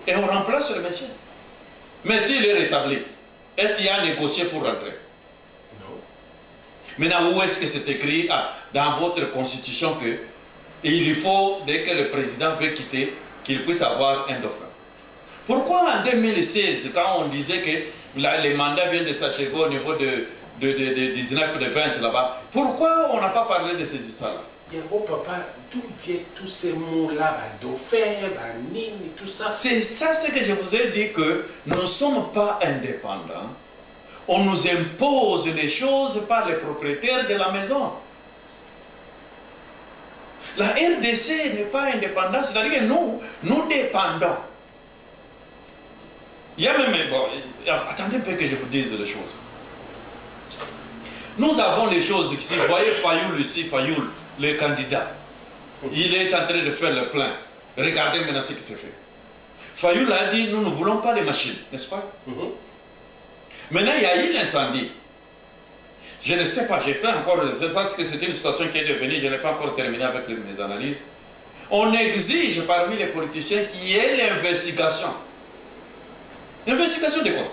et on remplace le monsieur. Mais s'il est rétabli, est-ce qu'il y a négocié pour rentrer? Non. Maintenant, où est-ce que c'est écrit dans votre constitution que il faut, dès que le président veut quitter, qu'il puisse avoir un dauphin? Pourquoi en 2016, quand on disait que les mandats viennent de s'achever au niveau de 19, de 20 là-bas, pourquoi on n'a pas parlé de ces histoires-là? Yango papa, d'où viennent tous ces mots-là, dauphin, nini, tout ça? C'est ça ce que je vous ai dit, que nous ne sommes pas indépendants. On nous impose les choses par les propriétaires de la maison. La RDC n'est pas indépendante, c'est-à-dire que nous dépendons. Il y a même... Bon, attendez un peu que je vous dise les choses. Nous avons les choses ici. Vous voyez Fayoul ici, Fayoul, le candidat. Il est en train de faire le plein. Regardez maintenant ce qui s'est fait. Fayoul a dit, nous ne voulons pas les machines, n'est-ce pas? Maintenant, il y a eu l'incendie. Je ne sais pas, j'ai pas encore... Je pense que c'était une situation qui est devenue, je n'ai pas encore terminé avec mes analyses. On exige parmi les politiciens qu'il y ait l'investigation. L'investigation de quoi?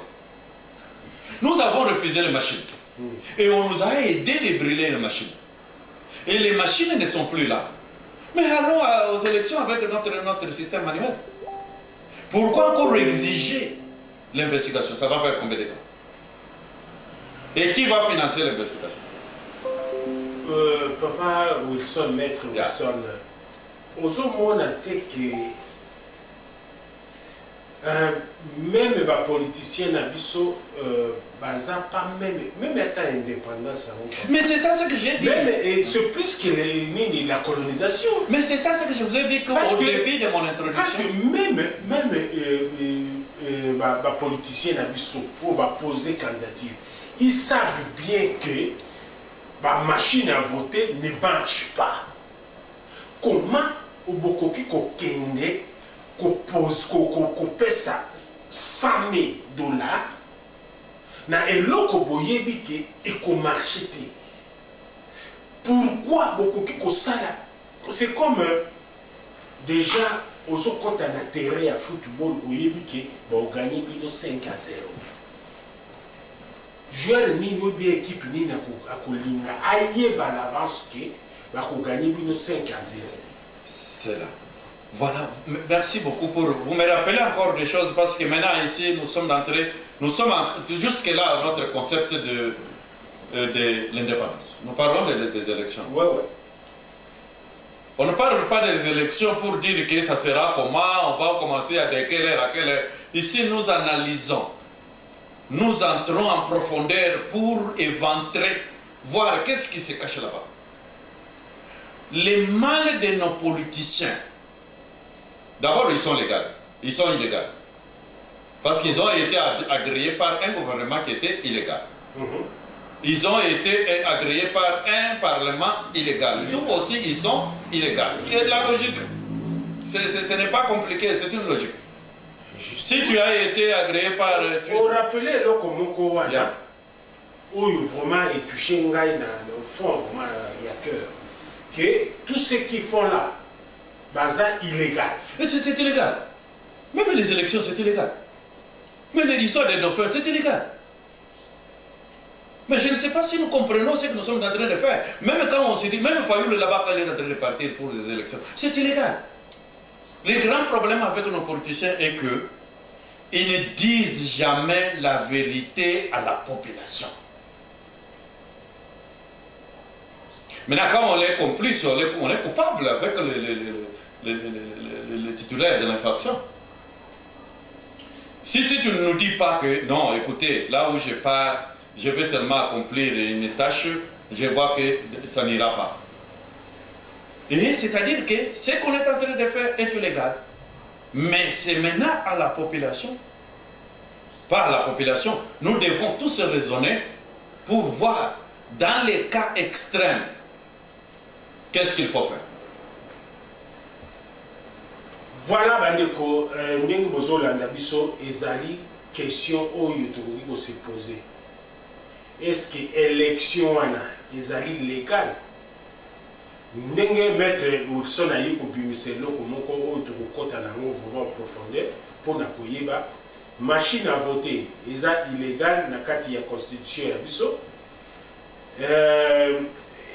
Nous avons refusé les machines. Et on nous a aidé de brûler les machines. Et les machines ne sont plus là. Mais allons aux élections avec notre système manuel. Pourquoi encore exiger l'investigation? Ça va faire combien de temps? Et qui va financer l'investigation? Papa Wilson, maître Wilson, aux hommes, que même les politiciens n'abisso baza pas même étant indépendance. Mais c'est ça ce que j'ai dit. C'est plus que la colonisation. Mais c'est ça ce que je vous ai dit au début de mon introduction. Parce que même les politiciens n'abisso pour poser candidature, ils savent bien que la machine à voter ne marche pas. Comment au Bokoki Kokende qu'on paie ça $100 000 na eloko boyebi ke eko marché te. Pourquoi Bokoki Kosala? C'est comme déjà aux autres en intérêt à football boyebi ke ba gagner 5-0. Joueur ni no bien équipe ni na ko linga aye ba l'avance ke ba ko gagner 5-0. C'est là. Voilà, merci beaucoup pour... Vous me rappelez encore des choses parce que maintenant ici nous sommes entrés, jusque là notre concept de l'indépendance. Nous parlons des élections. Ouais. On ne parle pas des élections pour dire que ça sera comment, on va commencer à quelle heure. Ici nous analysons, nous entrons en profondeur pour éventrer, voir qu'est-ce qui se cache là-bas. Les mal de nos politiciens, d'abord, ils sont légaux. Ils sont illégaux. Parce qu'ils ont été agréés par un gouvernement qui était illégal. Ils ont été agréés par un parlement illégal. Nous aussi, ils sont illégaux. C'est de la logique. Ce n'est pas compliqué, c'est une logique. Si tu as été agréé par... Vous rappelez, où vraiment est touché dans le fond, il y a cœur, que tout ce qu'ils font là, bazar illégal. C'est illégal. Même les élections, c'est illégal. Même l'histoire des dauphins, c'est illégal. Mais je ne sais pas si nous comprenons ce que nous sommes en train de faire. Même quand on se dit, même Fayoul là-bas, quand il est en train de partir pour les élections, c'est illégal. Le grand problème avec nos politiciens est que ils ne disent jamais la vérité à la population. Maintenant, quand on est complice, on est coupable avec le titulaire de l'infraction. Si tu ne nous dis pas que, non, écoutez, là où je pars, je vais seulement accomplir une tâche, je vois que ça n'ira pas. Et c'est-à-dire que ce qu'on est en train de faire est illégal. Mais c'est maintenant à la population, par la population, nous devons tous raisonner pour voir, dans les cas extrêmes, qu'est-ce qu'il faut faire. Voilà, Bandeko, ndenge bozolanda biso ezali question oyo tokoki se poser. Est-ce que élection wana ezali légal? Ndenge maître Wilson ayi kobimisa eloko moko oyo tokokota nango vraiment en profondeur mpona koyeba machine à voter eza illégal na kati ya constitution ya biso.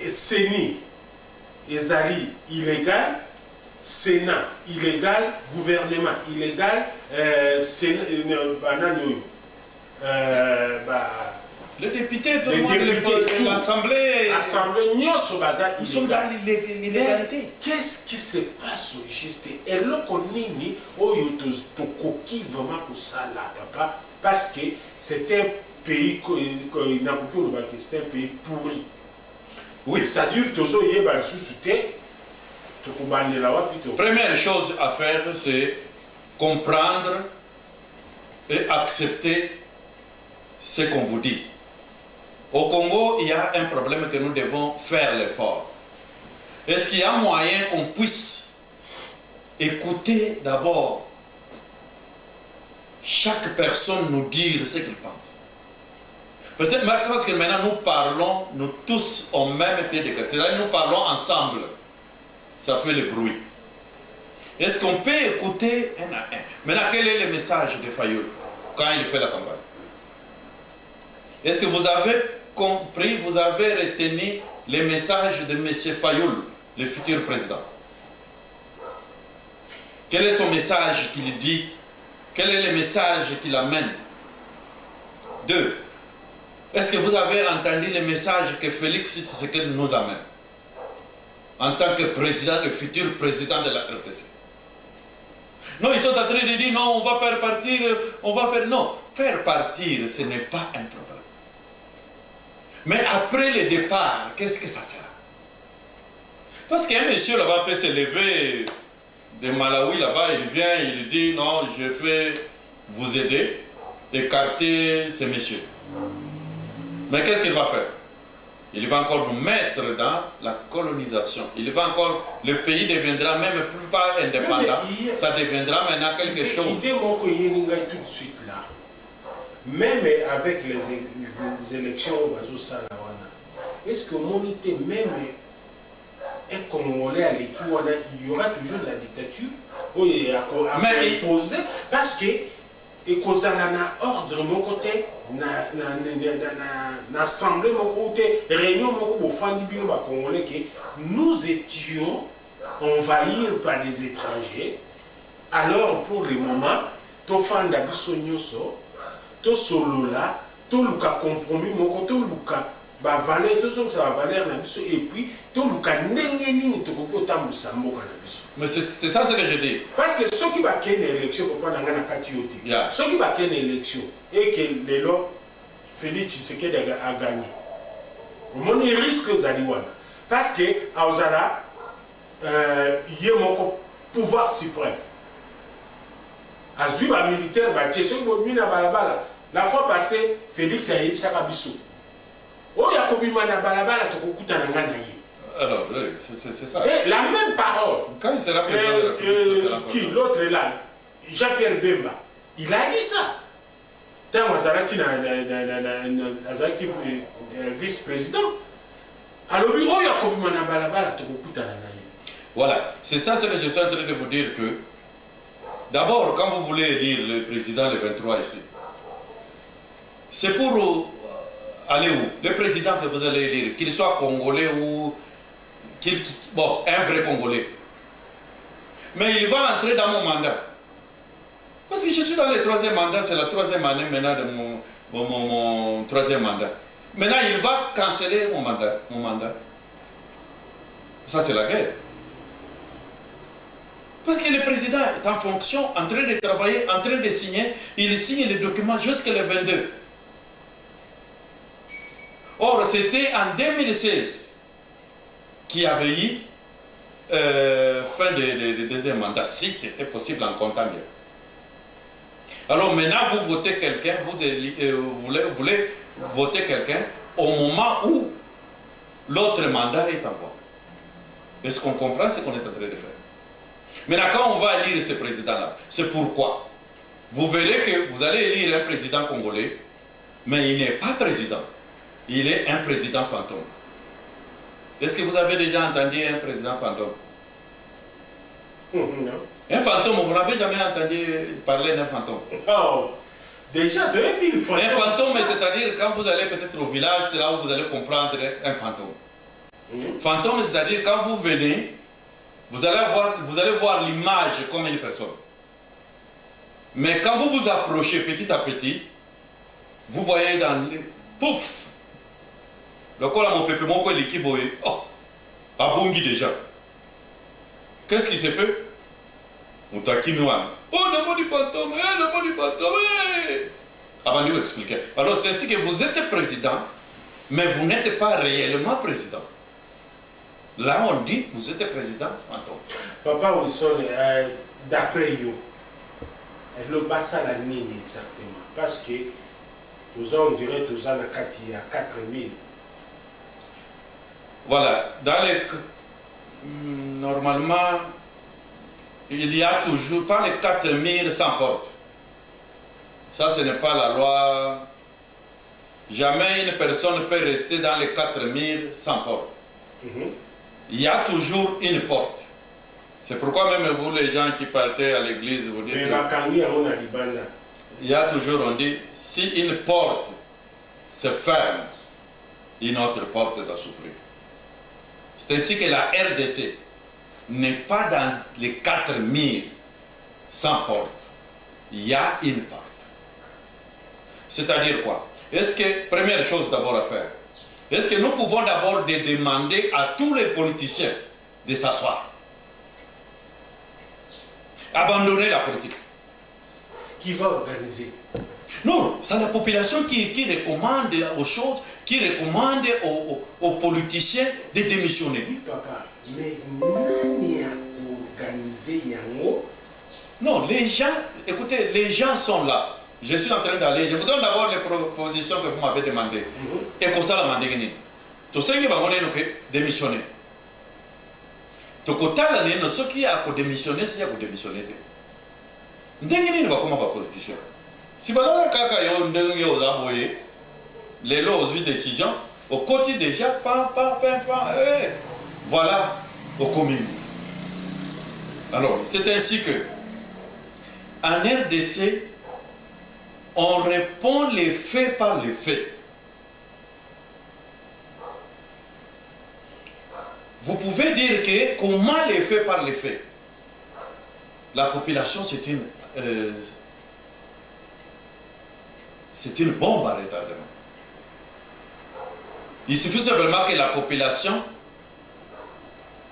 Seni ezali illégal, Sénat illégal, gouvernement illégal, Les députés, tout le monde, l'Assemblée. Ils sont dans l'illégalité. Qu'est-ce qui se passe au juste? Et là, on est vraiment pour ça là, papa, parce que c'est un pays, c'est un pays pourri. Oui. C'est-à-dire que première chose à faire, c'est comprendre et accepter ce qu'on vous dit. Au Congo, il y a un problème que nous devons faire l'effort. Est-ce qu'il y a moyen qu'on puisse écouter d'abord chaque personne nous dire ce qu'il pense? Parce que maintenant nous parlons, nous tous au même pied d'égalité. Nous parlons ensemble. Ça fait le bruit. Est-ce qu'on peut écouter un à un? Maintenant, quel est le message de Fayoul quand il fait la campagne? Est-ce que vous avez compris, vous avez retenu les messages de M. Fayoul, le futur président? Quel est son message qu'il dit? Quel est le message qu'il amène? 2. Est-ce que vous avez entendu le message que Félix Tshisekedi nous amène en tant que président, le futur président de la RDC? Non, ils sont en train de dire non, on va faire partir, on va faire... Non, faire partir, ce n'est pas un problème. Mais après le départ, qu'est-ce que ça sera? Parce qu'un monsieur là-bas peut se lever de Malawi là-bas, il vient, il dit non, je vais vous aider, écarter ces messieurs. Mais qu'est-ce qu'il va faire? Il va encore nous mettre dans la colonisation. Il va encore, le pays deviendra même plus pas indépendant, ça deviendra maintenant quelque chose. Tout de suite là. Même avec les élections au Salawana, est-ce que monité même un Congolais à l'équipe, il y aura toujours la dictature à imposer parce que et qu'on a un ordre mon côté, na assemblée mon côté, réunion mon côté, au fond du bureau congolais que nous étions envahis par des étrangers. Alors pour le moment, to fan d'abisso nyoso, to solo là, to luka compromis mon côté, luka ba valeur, to ça va valer d'abisso et puis to luka ndenge nini to koki otambusa mboka d'abisso. Mais c'est ça ce que je dis. Parce que ceux qui va gagner l'élection pour prendre un katioti, ceux qui va gagner l'élection et que les lois Félix Tshisekedi a gagné. Mon risque zaliwana parce que Aozala il y a mon pouvoir suprême. Azui ba militaire ba question de na balabala. La fois passée Félix a eu Sakabiso. Oh yakobima na balabala to kokuta na ngana yi. Alors, c'est ça. Et la même parole. Quand il sera président de la République, qui l'autre est là, Jean-Pierre Bemba, il a dit ça. Tant Azaraki vice-président. Alors, il y a comme un balabala. Voilà, c'est ça ce que je suis en train de vous dire que d'abord, quand vous voulez élire le président le 23 ici, c'est pour aller où? Le président que vous allez élire, qu'il soit congolais ou bon, un vrai Congolais. Mais il va entrer dans mon mandat. Parce que je suis dans le 3e mandat, c'est la 3e année maintenant de mon 3e mandat. Maintenant, il va canceller mon mandat. Ça, c'est la guerre. Parce que le président est en fonction, en train de travailler, en train de signer. Il signe les documents jusqu'à le 22. Or, c'était en 2016 qui avait eu fin de deuxième mandat, si c'était possible en comptant bien. Alors maintenant, vous votez quelqu'un, vous voulez voter quelqu'un au moment où l'autre mandat est en voie. Est-ce qu'on comprend ce qu'on est en train de faire? Maintenant, quand on va élire ce président-là, c'est pourquoi vous verrez que vous allez élire un président congolais, mais il n'est pas président. Il est un président fantôme. Est-ce que vous avez déjà entendu un président fantôme? Non. Un fantôme, vous n'avez jamais entendu parler d'un fantôme? Oh, déjà, un fantôme, c'est-à-dire quand vous allez peut-être au village, c'est là où vous allez comprendre un fantôme. Fantôme, c'est-à-dire quand vous venez, vous allez voir l'image comme une personne. Mais quand vous vous approchez petit à petit, vous voyez pouf. Le col à mon peuple, mon col l'équipe, oh, à Bongi déjà. Qu'est-ce qui s'est fait? On t'a qui nous a. Oh, le mot du fantôme, le mot du fantôme. Avant de vous expliquer. Alors c'est ainsi que vous êtes président, mais vous n'êtes pas réellement président. Là on dit, vous êtes président fantôme. Papa Wilson, d'après vous, le bassin la ligne exactement. Parce que tous on dirait tous en il y a 4000. Voilà, dans les normalement, il y a toujours pas les 4000 sans porte. Ça, ce n'est pas la loi. Jamais une personne ne peut rester dans les 4000 sans porte. Il y a toujours une porte. C'est pourquoi même vous, les gens qui partez à l'église, vous dites... Il y a toujours, on dit, si une porte se ferme, une autre porte va s'ouvrir. C'est ainsi que la RDC n'est pas dans les 4000 sans porte. Il y a une porte. C'est-à-dire quoi? Est-ce que, première chose d'abord à faire, est-ce que nous pouvons d'abord demander à tous les politiciens de s'asseoir? Abandonner la politique. Qui va organiser? Non, c'est la population qui recommande aux choses, qui recommande aux politiciens de démissionner. Oui, papa, mais nani a organisé Yango? Non, les gens, écoutez, les gens sont là. Je suis en train d'aller. Je vous donne d'abord les propositions que vous m'avez demandées. Et comme ça, la mandé. Tout ce qui va démissionner. Tout ce qui a démissionné, c'est pour démissionner. Ndengini va comment va politicien. Si vous avez les lois aux décisions, au côté déjà, voilà, au communes. Alors, c'est ainsi que, en RDC, on répond les faits par les faits. Vous pouvez dire que comment les faits par les faits? La population, c'est une bombe à retardement. Il suffit simplement que la population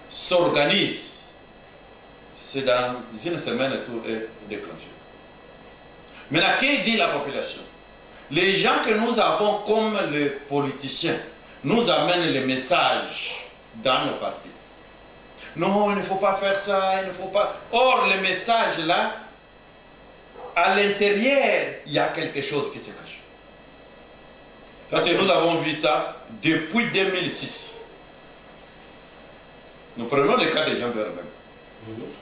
s'organise. C'est dans une semaine et tout est déclenché. Maintenant, qu'est-ce dit la population? Les gens que nous avons comme les politiciens nous amènent les messages dans nos partis. Non, il ne faut pas faire ça, il ne faut pas... Or, les messages là, à l'intérieur, il y a quelque chose qui se cache. Parce que nous avons vu ça depuis 2006. Nous prenons le cas de Jean Berben.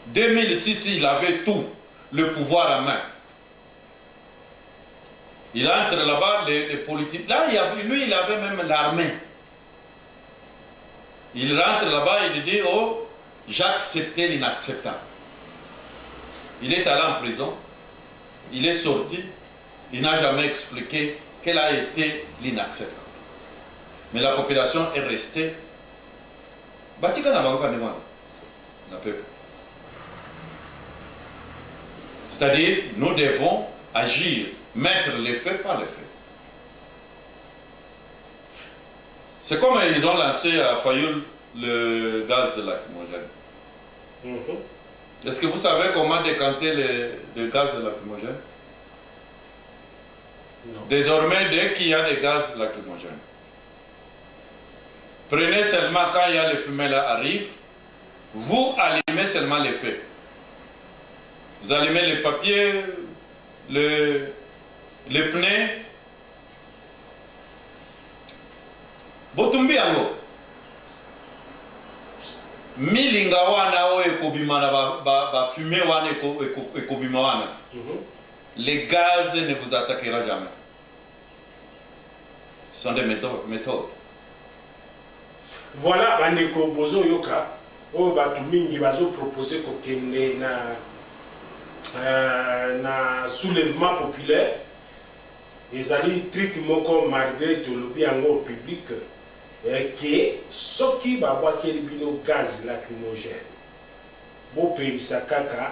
2006, il avait tout, le pouvoir en main. Il entre là-bas, les politiques. Là, lui, il avait même l'armée. Il rentre là-bas, il dit, oh, j'acceptais l'inacceptable. Il est allé en prison, il est sorti, il n'a jamais expliqué quel a été l'inacceptable. Mais la population est restée. C'est-à-dire, nous devons agir, mettre les faits par les faits. C'est comme ils ont lancé à Fayoul le gaz lacrymogène. Est-ce que vous savez comment décanter le gaz lacrymogène? Non. Désormais, dès qu'il y a des gaz lacrymogènes, prenez seulement quand il y a les fumées là arrivent, vous allumez seulement les feux. Vous allumez les papiers, les pneus. Botumbi yango. Milinga wana o ekobima na ba fumée wana ekobima wana. Les gaz ne vous attaquera jamais. Ce sont des méthodes. Voilà, bandeko bozo yoka, o batu mingi bazo proposer ko kende na soulèvement populaire. Les alliés truc moko malgré tout le bien en public que ce qui va boire bino gaz lacrymogène. Bo payisa kaka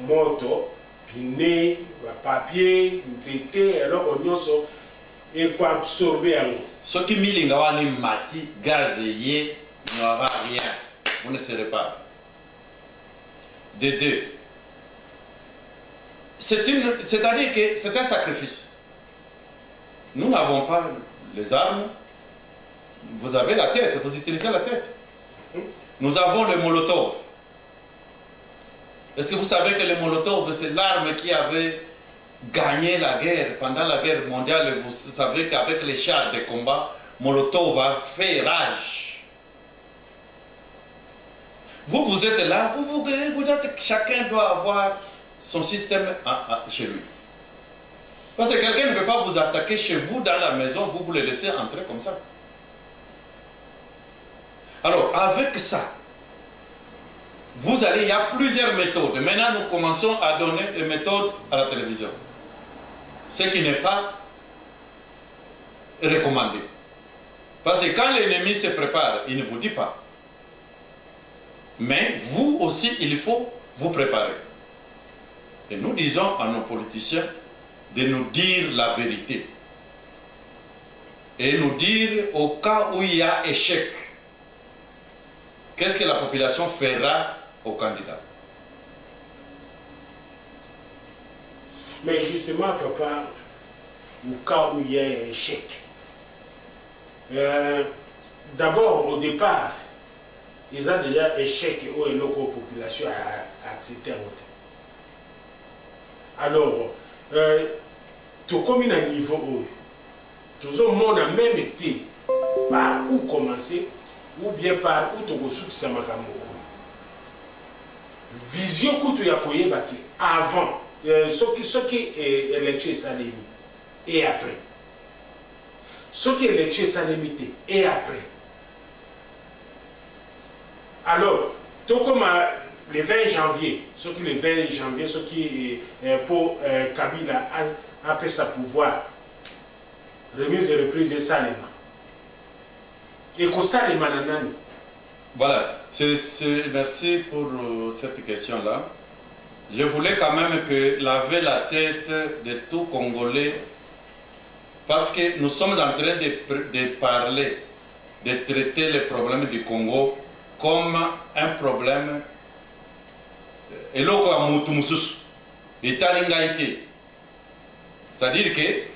moto, piné, papier, ntété, alors on nyonso Et quoi absorber en Ce qui milingawani mati, gaz y n'aura rien. Vous ne serez pas. De deux. C'est-à-dire que c'est un sacrifice. Nous n'avons pas les armes. Vous avez la tête, vous utilisez la tête. Nous avons le Molotov. Est-ce que vous savez que le Molotov, c'est l'arme qui avait gagné la guerre pendant la guerre mondiale? Vous savez qu'avec les chars de combat, Molotov a fait rage. Vous êtes là, vous êtes, chacun doit avoir son système chez lui. Parce que quelqu'un ne peut pas vous attaquer chez vous dans la maison, vous le laissez entrer comme ça. Alors, avec ça, il y a plusieurs méthodes. Maintenant, nous commençons à donner des méthodes à la télévision. Ce qui n'est pas recommandé. Parce que quand l'ennemi se prépare, il ne vous dit pas. Mais vous aussi, il faut vous préparer. Et nous disons à nos politiciens de nous dire la vérité. Et nous dire au cas où il y a échec, qu'est-ce que la population fera au candidat? Mais justement, papa, au cas où il y a un échec, d'abord, au départ, ils ont déjà échec où la population a accepté à voter. Alors, tout comme il y a un niveau où tout le monde a même été par où commencer, ou bien par où tu as ça vision que tu as koyé avant ce qui est électé Salemi et après ce qui est électé Salemi et après. Alors tout comme le 20 janvier ce qui le 20 janvier ce qui pour Kabila après sa pouvoir remise et reprise de Salema. Et que ça, les mananani. Voilà, merci pour cette question-là. Je voulais quand même laver la tête de tout Congolais parce que nous sommes en train de parler, de traiter les problèmes du Congo comme un problème c'est-à-dire que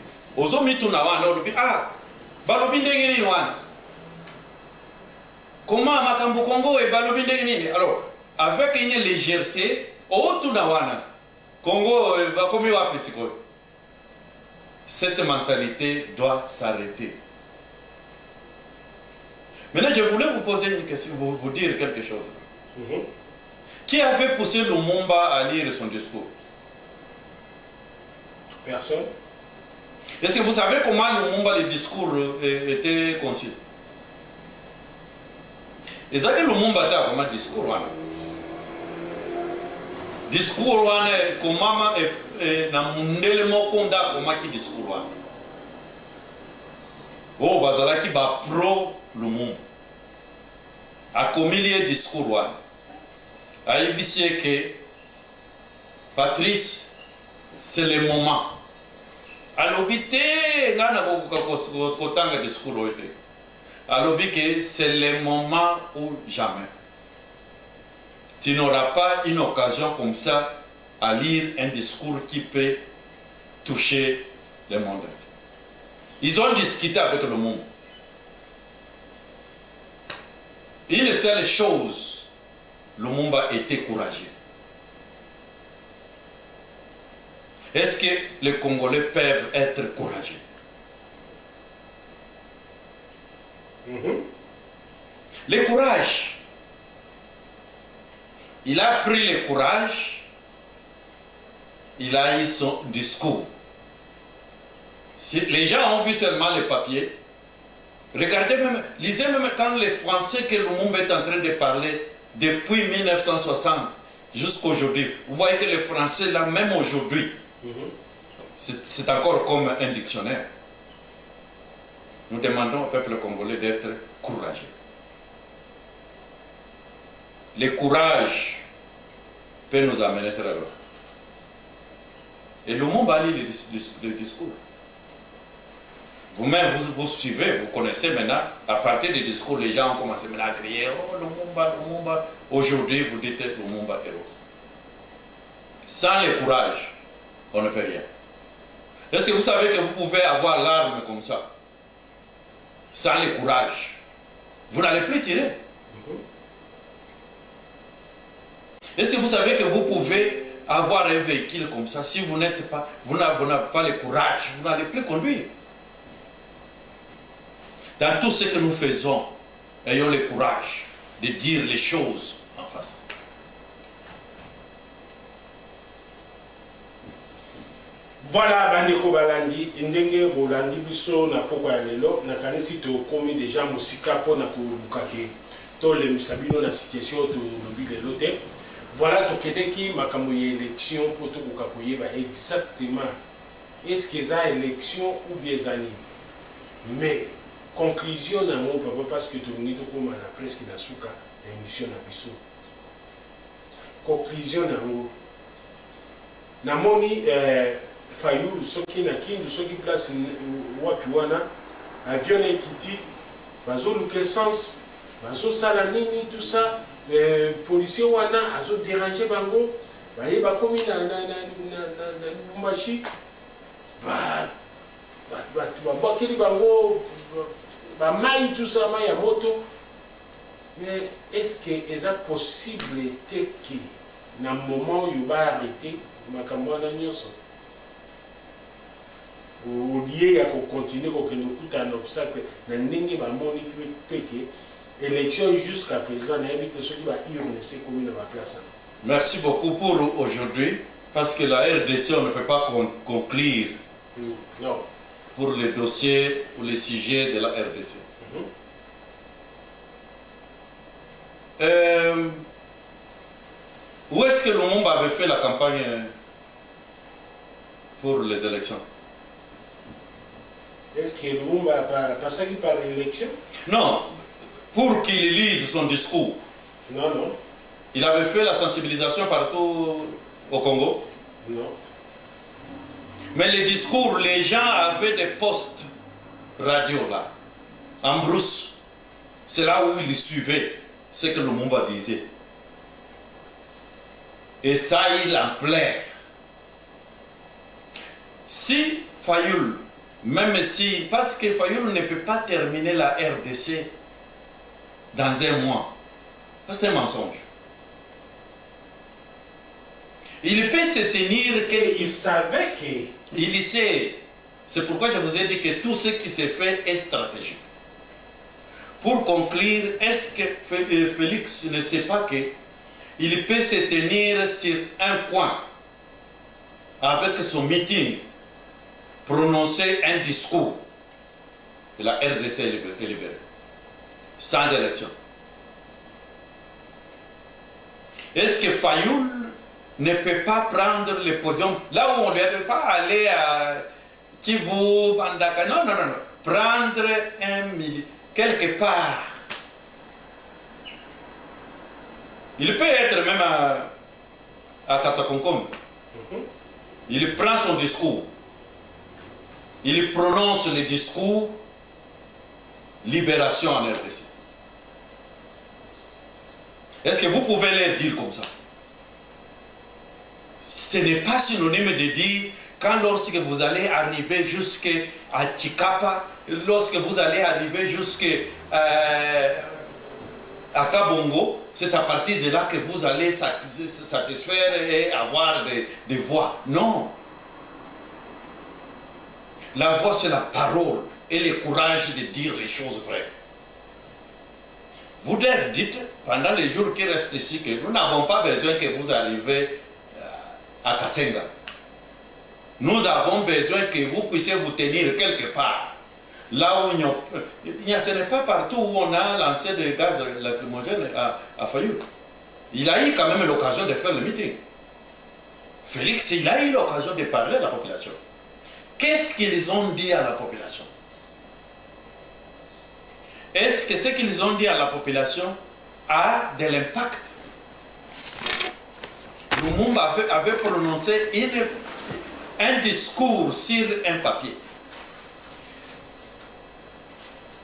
comment Makambu Congo et Balobi Nini? Alors, avec une légèreté, Congo va comme cette mentalité doit s'arrêter. Maintenant, je voulais vous poser une question, vous dire quelque chose. Qui avait poussé Lumumba à lire son discours? Personne. Est-ce que vous savez comment Lumumba, le discours était conçu? Et ça que Lumumba a comme discours. Discours, comment na mundele mokonda comment qui discours. Oh, bazala qui ba pro Lumumba. A commis discours. A ébissé que Patrice, c'est le moment. A l'obité, ngana kotanga discours oite. Alors que c'est le moment ou jamais. Tu n'auras pas une occasion comme ça à lire un discours qui peut toucher le monde. Ils ont discuté avec le monde. Une seule chose, Lumumba était courageux. Est-ce que les Congolais peuvent être courageux? Le courage. Il a pris le courage, il a eu son discours. Si les gens ont vu seulement les papiers, regardez même, lisez même quand les Français que Lumumba est en train de parler depuis 1960 jusqu'à aujourd'hui. Vous voyez que les Français là, même aujourd'hui, c'est encore comme un dictionnaire. Nous demandons au peuple congolais d'être courageux. Le courage peut nous amener très loin. Et Lumumba lit le discours. Vous-même, vous suivez, vous connaissez maintenant, à partir des discours, les gens ont commencé maintenant à crier « Oh, Lumumba ». Aujourd'hui, vous dites « Lumumba héros ». Sans le courage, on ne peut rien. Est-ce que vous savez que vous pouvez avoir l'arme comme ça, sans le courage, vous n'allez plus tirer? Est-ce que vous savez que vous pouvez avoir un véhicule comme ça, si vous n'avez pas le courage, vous n'allez plus conduire? Dans tout ce que nous faisons, ayons le courage de dire les choses en face. Voilà, bandeko balandi, ndenge bolandi biso na poko ya lelo, na kanisi to komi déjà musika po na kolukake. To le misabino na situation to lobi lelo te. Voilà to kedeki makambo ya élection po to kokakoyeba exactement est-ce que ça élection ou bien zani. Mais conclusion na mon papa parce que to ngi to koma na presque na suka émission na biso. Conclusion na mo. Na moni Fayulu soki na kindu soki place wapi wana avion ekiti bazo luke sens bazo sala nini tout ça policier wana azo déranger bango baye bakomi na Lubumbashi ba bakeli bango ba mai tout ça mai ya moto. Mais est-ce que est possible que na moment où il va arrêter makambo na nyoso au lieu de continuer à un obstacle, l'élection jusqu'à présent, merci beaucoup pour aujourd'hui, parce que la RDC, on ne peut pas conclure pour les dossiers ou les sujets de la RDC. Où est-ce que Lumumba avait fait la campagne pour les élections? Est-ce que Lumumba a passé par l'élection? Non, pour qu'il lise son discours. Non, non. Il avait fait la sensibilisation partout au Congo? Non. Mais les discours, les gens avaient des postes radio là, en brousse. C'est là où ils suivaient ce que Lumumba disait. Et ça, il en plaît. Si Fayulu, même si, parce que Fayulu ne peut pas terminer la RDC dans un mois, c'est un mensonge. Il peut se tenir que... Il savait que... Il sait. C'est pourquoi je vous ai dit que tout ce qui s'est fait est stratégique. Pour conclure, est-ce que Félix ne sait pas qu'il peut se tenir sur un point avec son meeting, prononcer un discours et la RDC est libérée, sans élection? Est-ce que Fayulu ne peut pas prendre le podium là où on ne devait pas aller à Kivu, Bandaka? Non, non, non, non. Prendre quelque part. Il peut être même à Katakonkom. Il prend son discours. Il prononce le discours libération en RDC. Est-ce que vous pouvez leur dire comme ça? Ce n'est pas synonyme de dire lorsque vous allez arriver jusqu'à Chikapa, lorsque vous allez arriver jusqu'à Kabongo, c'est à partir de là que vous allez satisfaire et avoir des voix. Non. La voix, c'est la parole et le courage de dire les choses vraies. Vous leur dites, pendant les jours qui restent ici, que nous n'avons pas besoin que vous arriviez à Kasenga. Nous avons besoin que vous puissiez vous tenir quelque part. Là où ce n'est pas partout où on a lancé des gaz lacrymogènes à Fayulu. Il a eu quand même l'occasion de faire le meeting. Félix, il a eu l'occasion de parler à la population. Qu'est-ce qu'ils ont dit à la population? Est-ce que ce qu'ils ont dit à la population a de l'impact? Lumumba avait prononcé un discours sur un papier.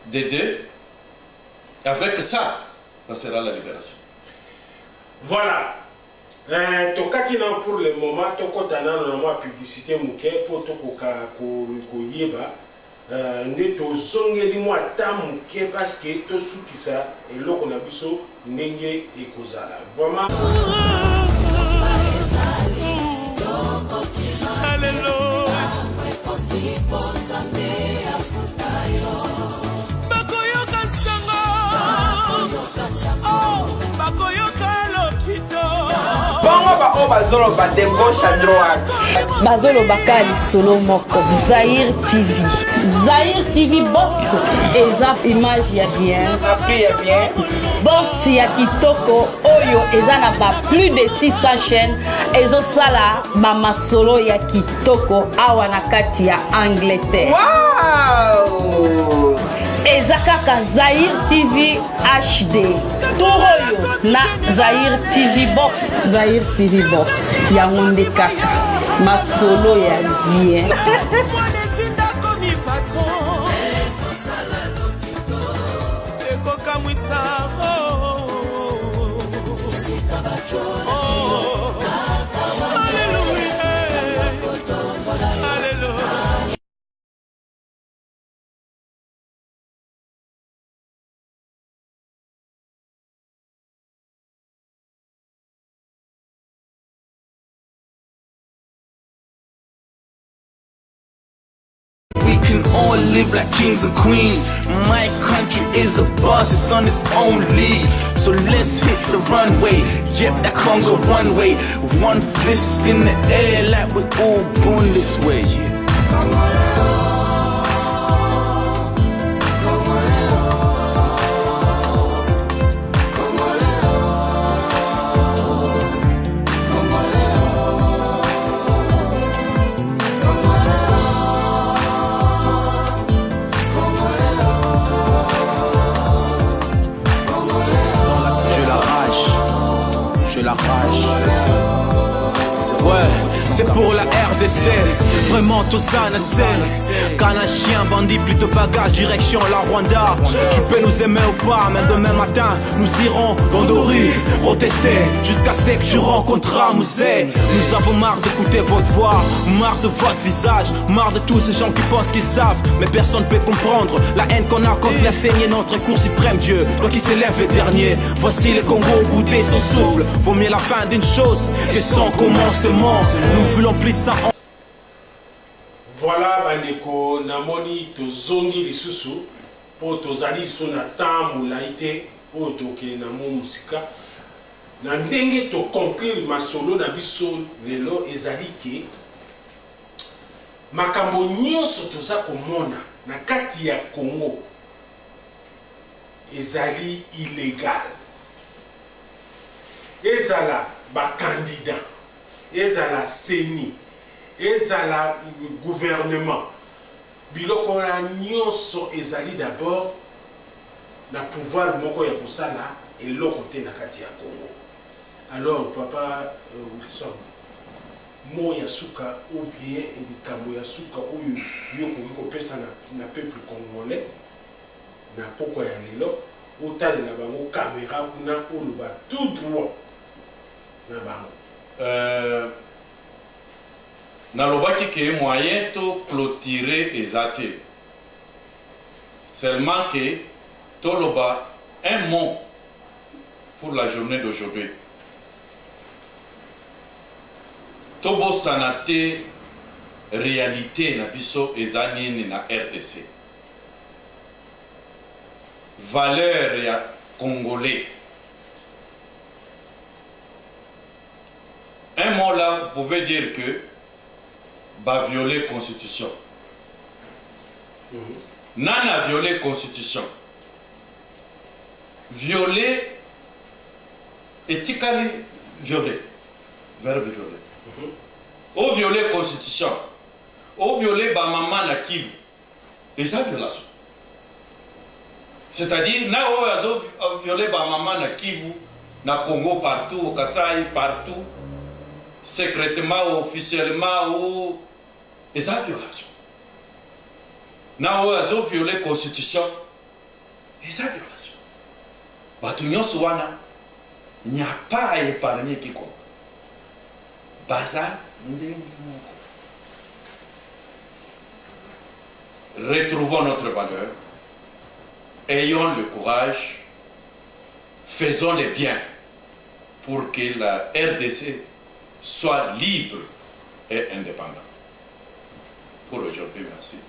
d'aider. Avec ça, ça sera la libération. Voilà. Tokatina pour le moment, tokotana na mwa publicité muke pour tokoka ko yeba. Nde tozongeli mwa ta muke parce que tosukisa eloko na biso ndenge ekozala. Vraiment. Bazolo ba de gauche à droite. Bazolo bakali solo moko. Zahir TV. Zahir TV box. Eza image ya bien. Appui ya bien. Box ya kitoko oyo eza na ba plus de 600 chaînes. Ezo sala mama solo ya kitoko awa na kati ya Angleterre. Wow! Eza kaka Zahir TV HD. Toroyo na Zahir TV box. Zahir TV box. Ya ngonde kaka. Masolo ya bien. All live like kings and queens. My country is a boss, it's on its own league. So let's hit the runway. Yep, that Congo runway. One fist in the air like we're all born this way. C'est pour la RDC, vraiment tout ça ne sert. Quand un chien bandit plus de bagages, direction la Rwanda. Tu peux nous aimer ou pas, mais demain matin nous irons dans nos rues protester jusqu'à ce que tu rencontreras Moussé. Nous avons marre d'écouter votre voix, marre de votre visage, marre de tous ces gens qui pensent qu'ils savent, mais personne ne peut comprendre la haine qu'on a contre la saignée, notre cours suprême Dieu, toi qui s'élève les derniers. Voici les Congo au bout de son souffle. Vaut mieux la fin d'une chose que son commencement. Nous voulons plus de ça. Voilà, bandeko, namoni tozongi lisusu po tozali so na tamu laite po tokele na musika na ndenge to conclure masolo na biso lelo ezali ke makambo nyonso toza komona na kati ya Congo ezali illégal. Ezala ba candidat, ezala seni, ezala gouvernement, biloko na nyonso ezali d'abord na pouvoir moko ya kosala eloko te na kati ya Congo. Alors papa Wilson, mo ya suka ou bien likambo ya suka oyo yokoki kopesa na peuple congolais na poko ya lelo otalela bango caméra kuna oloba tout droit na bango. Nalobaki que moyen to clôturer ezate. Seulement que toloba un mot pour la journée d'aujourd'hui. Tobo sanate réalité na biso ezanini na RDC. Valeur ya congolais. Un mot là, vous pouvez dire que va violer la constitution. Nana a violé la constitution. Violer, éthiquement violer. Verbe violer. Ou violer la constitution. Ou violer ba maman na Kivu. Et ça violation. C'est-à-dire, na ou violer ba maman na Kivu, na Congo partout, au Kasaï partout, secrètement ou officiellement ou et ça violation. Na ou azo violer constitution Et sa violation. Batunyon Souana, il n'y a pas à épargner quiconque. Baza, retrouvons notre valeur, ayons le courage, faisons le bien pour que la RDC soit libre et indépendante. Pour aujourd'hui, merci.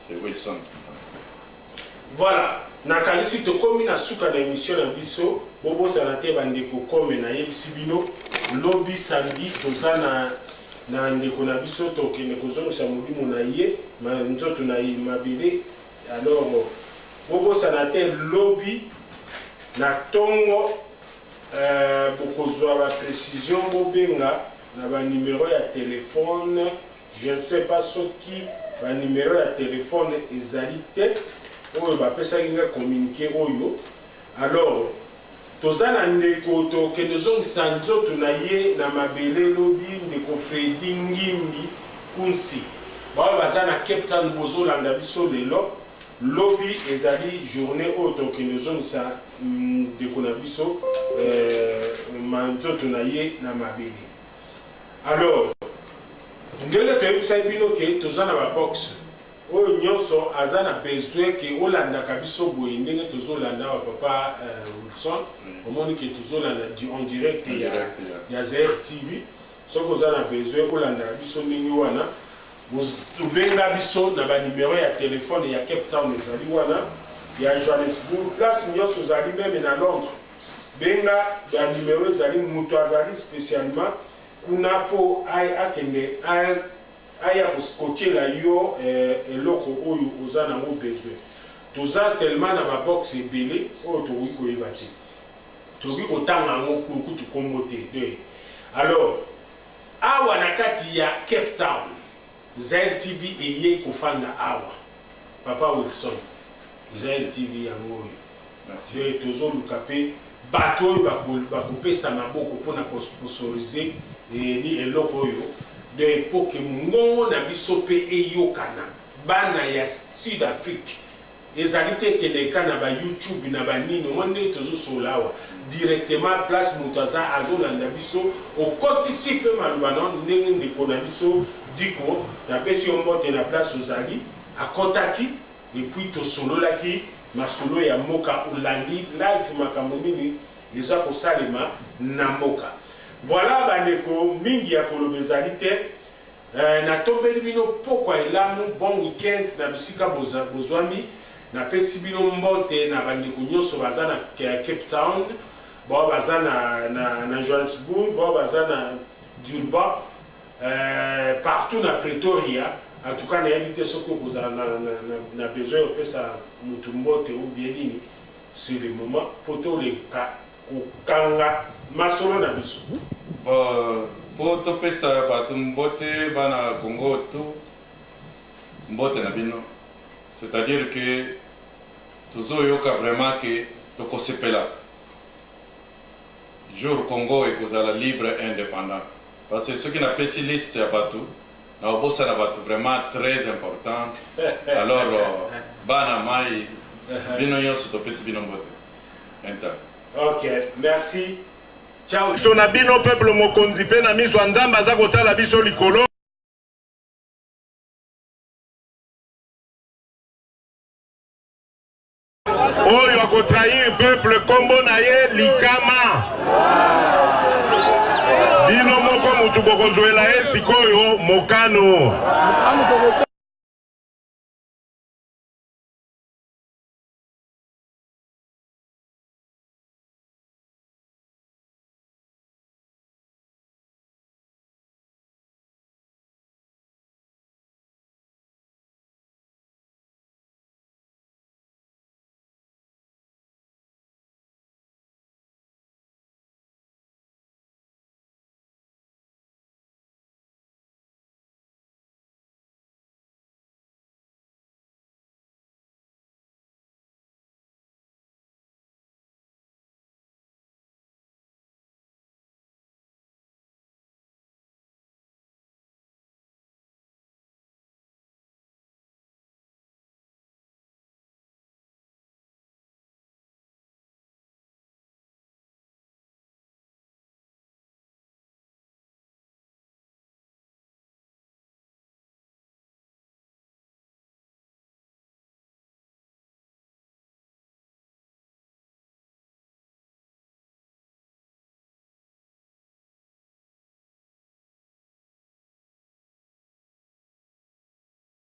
C'est Wilson. Voilà. Nakalisi to komi na suka na émission na biso bobo sanate bandeko kome na yebisi bino lobi samedi tozana na ndeko na biso to kende kozongisa molimo na ye nzoto na ye mabele. Alors bobo sanate lobi na tongo bokozwa ba précision bobenga na ba numéro ya téléphone. Je ne sais pas ce qui ba numéro ya téléphone ezali te oyo bapesaki nga communiqué oyo. Alors tozana ndeko tokende ozongisa nzoto na ye na mabele lobi ndeko Fredi Ngimbi Kunsi bao baza na Cape Town bozolanda biso lelo lobi ezali journée oyo tokende ozongisa ndeko na biso nzoto na ye na mabele. Alors ndenge toyebisa bino ke tozana ba box oyo nyonso aza na besoin ke olandaka biso boye ndenge tozolanda wa papa Wilson omoni ke tozolanda en direct ya Zaire TV. Soki oza na besoin olandaka biso ndenge wana tobenga biso na banimero ya telefone ya Cape Town ezali wana ya Johannesburg place nyonso ezali meme na Londres benga banimero ezali moto azali spécialement kuna po akende aya koskotela yo eloko oyo oza nango besoin. Toza tellement na babox ebele oyo tokoki koyeba te tokoki kotanga yango kutu kombo te. Alors awa na kati ya Cape Town Zaire TV eye kofanda awa papa Wilson Zaire TV yango oyo tozoluka mpe bato oyo bakopesa maboko mpona kosponsorize ni eloko oyo de époque mongongo na biso pe eyokana bana ya Sud Afrique ezali te keleka na ba YouTube na ba nino monde tozosola awa directement place moto aza azolanda biso okotisi pe maloba non ndenge ndeko na biso diko na pesi ombote na place ozali akotaki et puis tosololaki masolo ya moka olandi live makambo nini eza kosalema na moka. Voilà bandeko mingi ya kolobezali te na tombeli bino pokwa elamu bon weekend na bisika bozwami na pesi bino mbote na bandeko nyonso baza na Cape Town bo baza na Johannesburg bo baza na Durban partout na Pretoria. En tout cas na yebite soko kozala na besoin opesa mutu mbote ou bien nini c'est le moment poto le kokanga masolo na biso. Po topesa bato mbote bana Congo tout mbote na bino, c'est-à-dire que tozoyoka vraiment que tokosepela jour Congo ekozala libre et indépendant, parce que ceux qui n'a pas si liste ya bato na obosa na bato vraiment très important. Alors bana mai bino nyonso topesi bino mbote enta. Ok, merci. Ciao. Sona bino peuple mokonzi pe na miso nzamba aza kotala biso likolo. Oyo akotrahir peuple kombo na ye likama. Bino moko mutu bokozwela ye sikoyo mokano.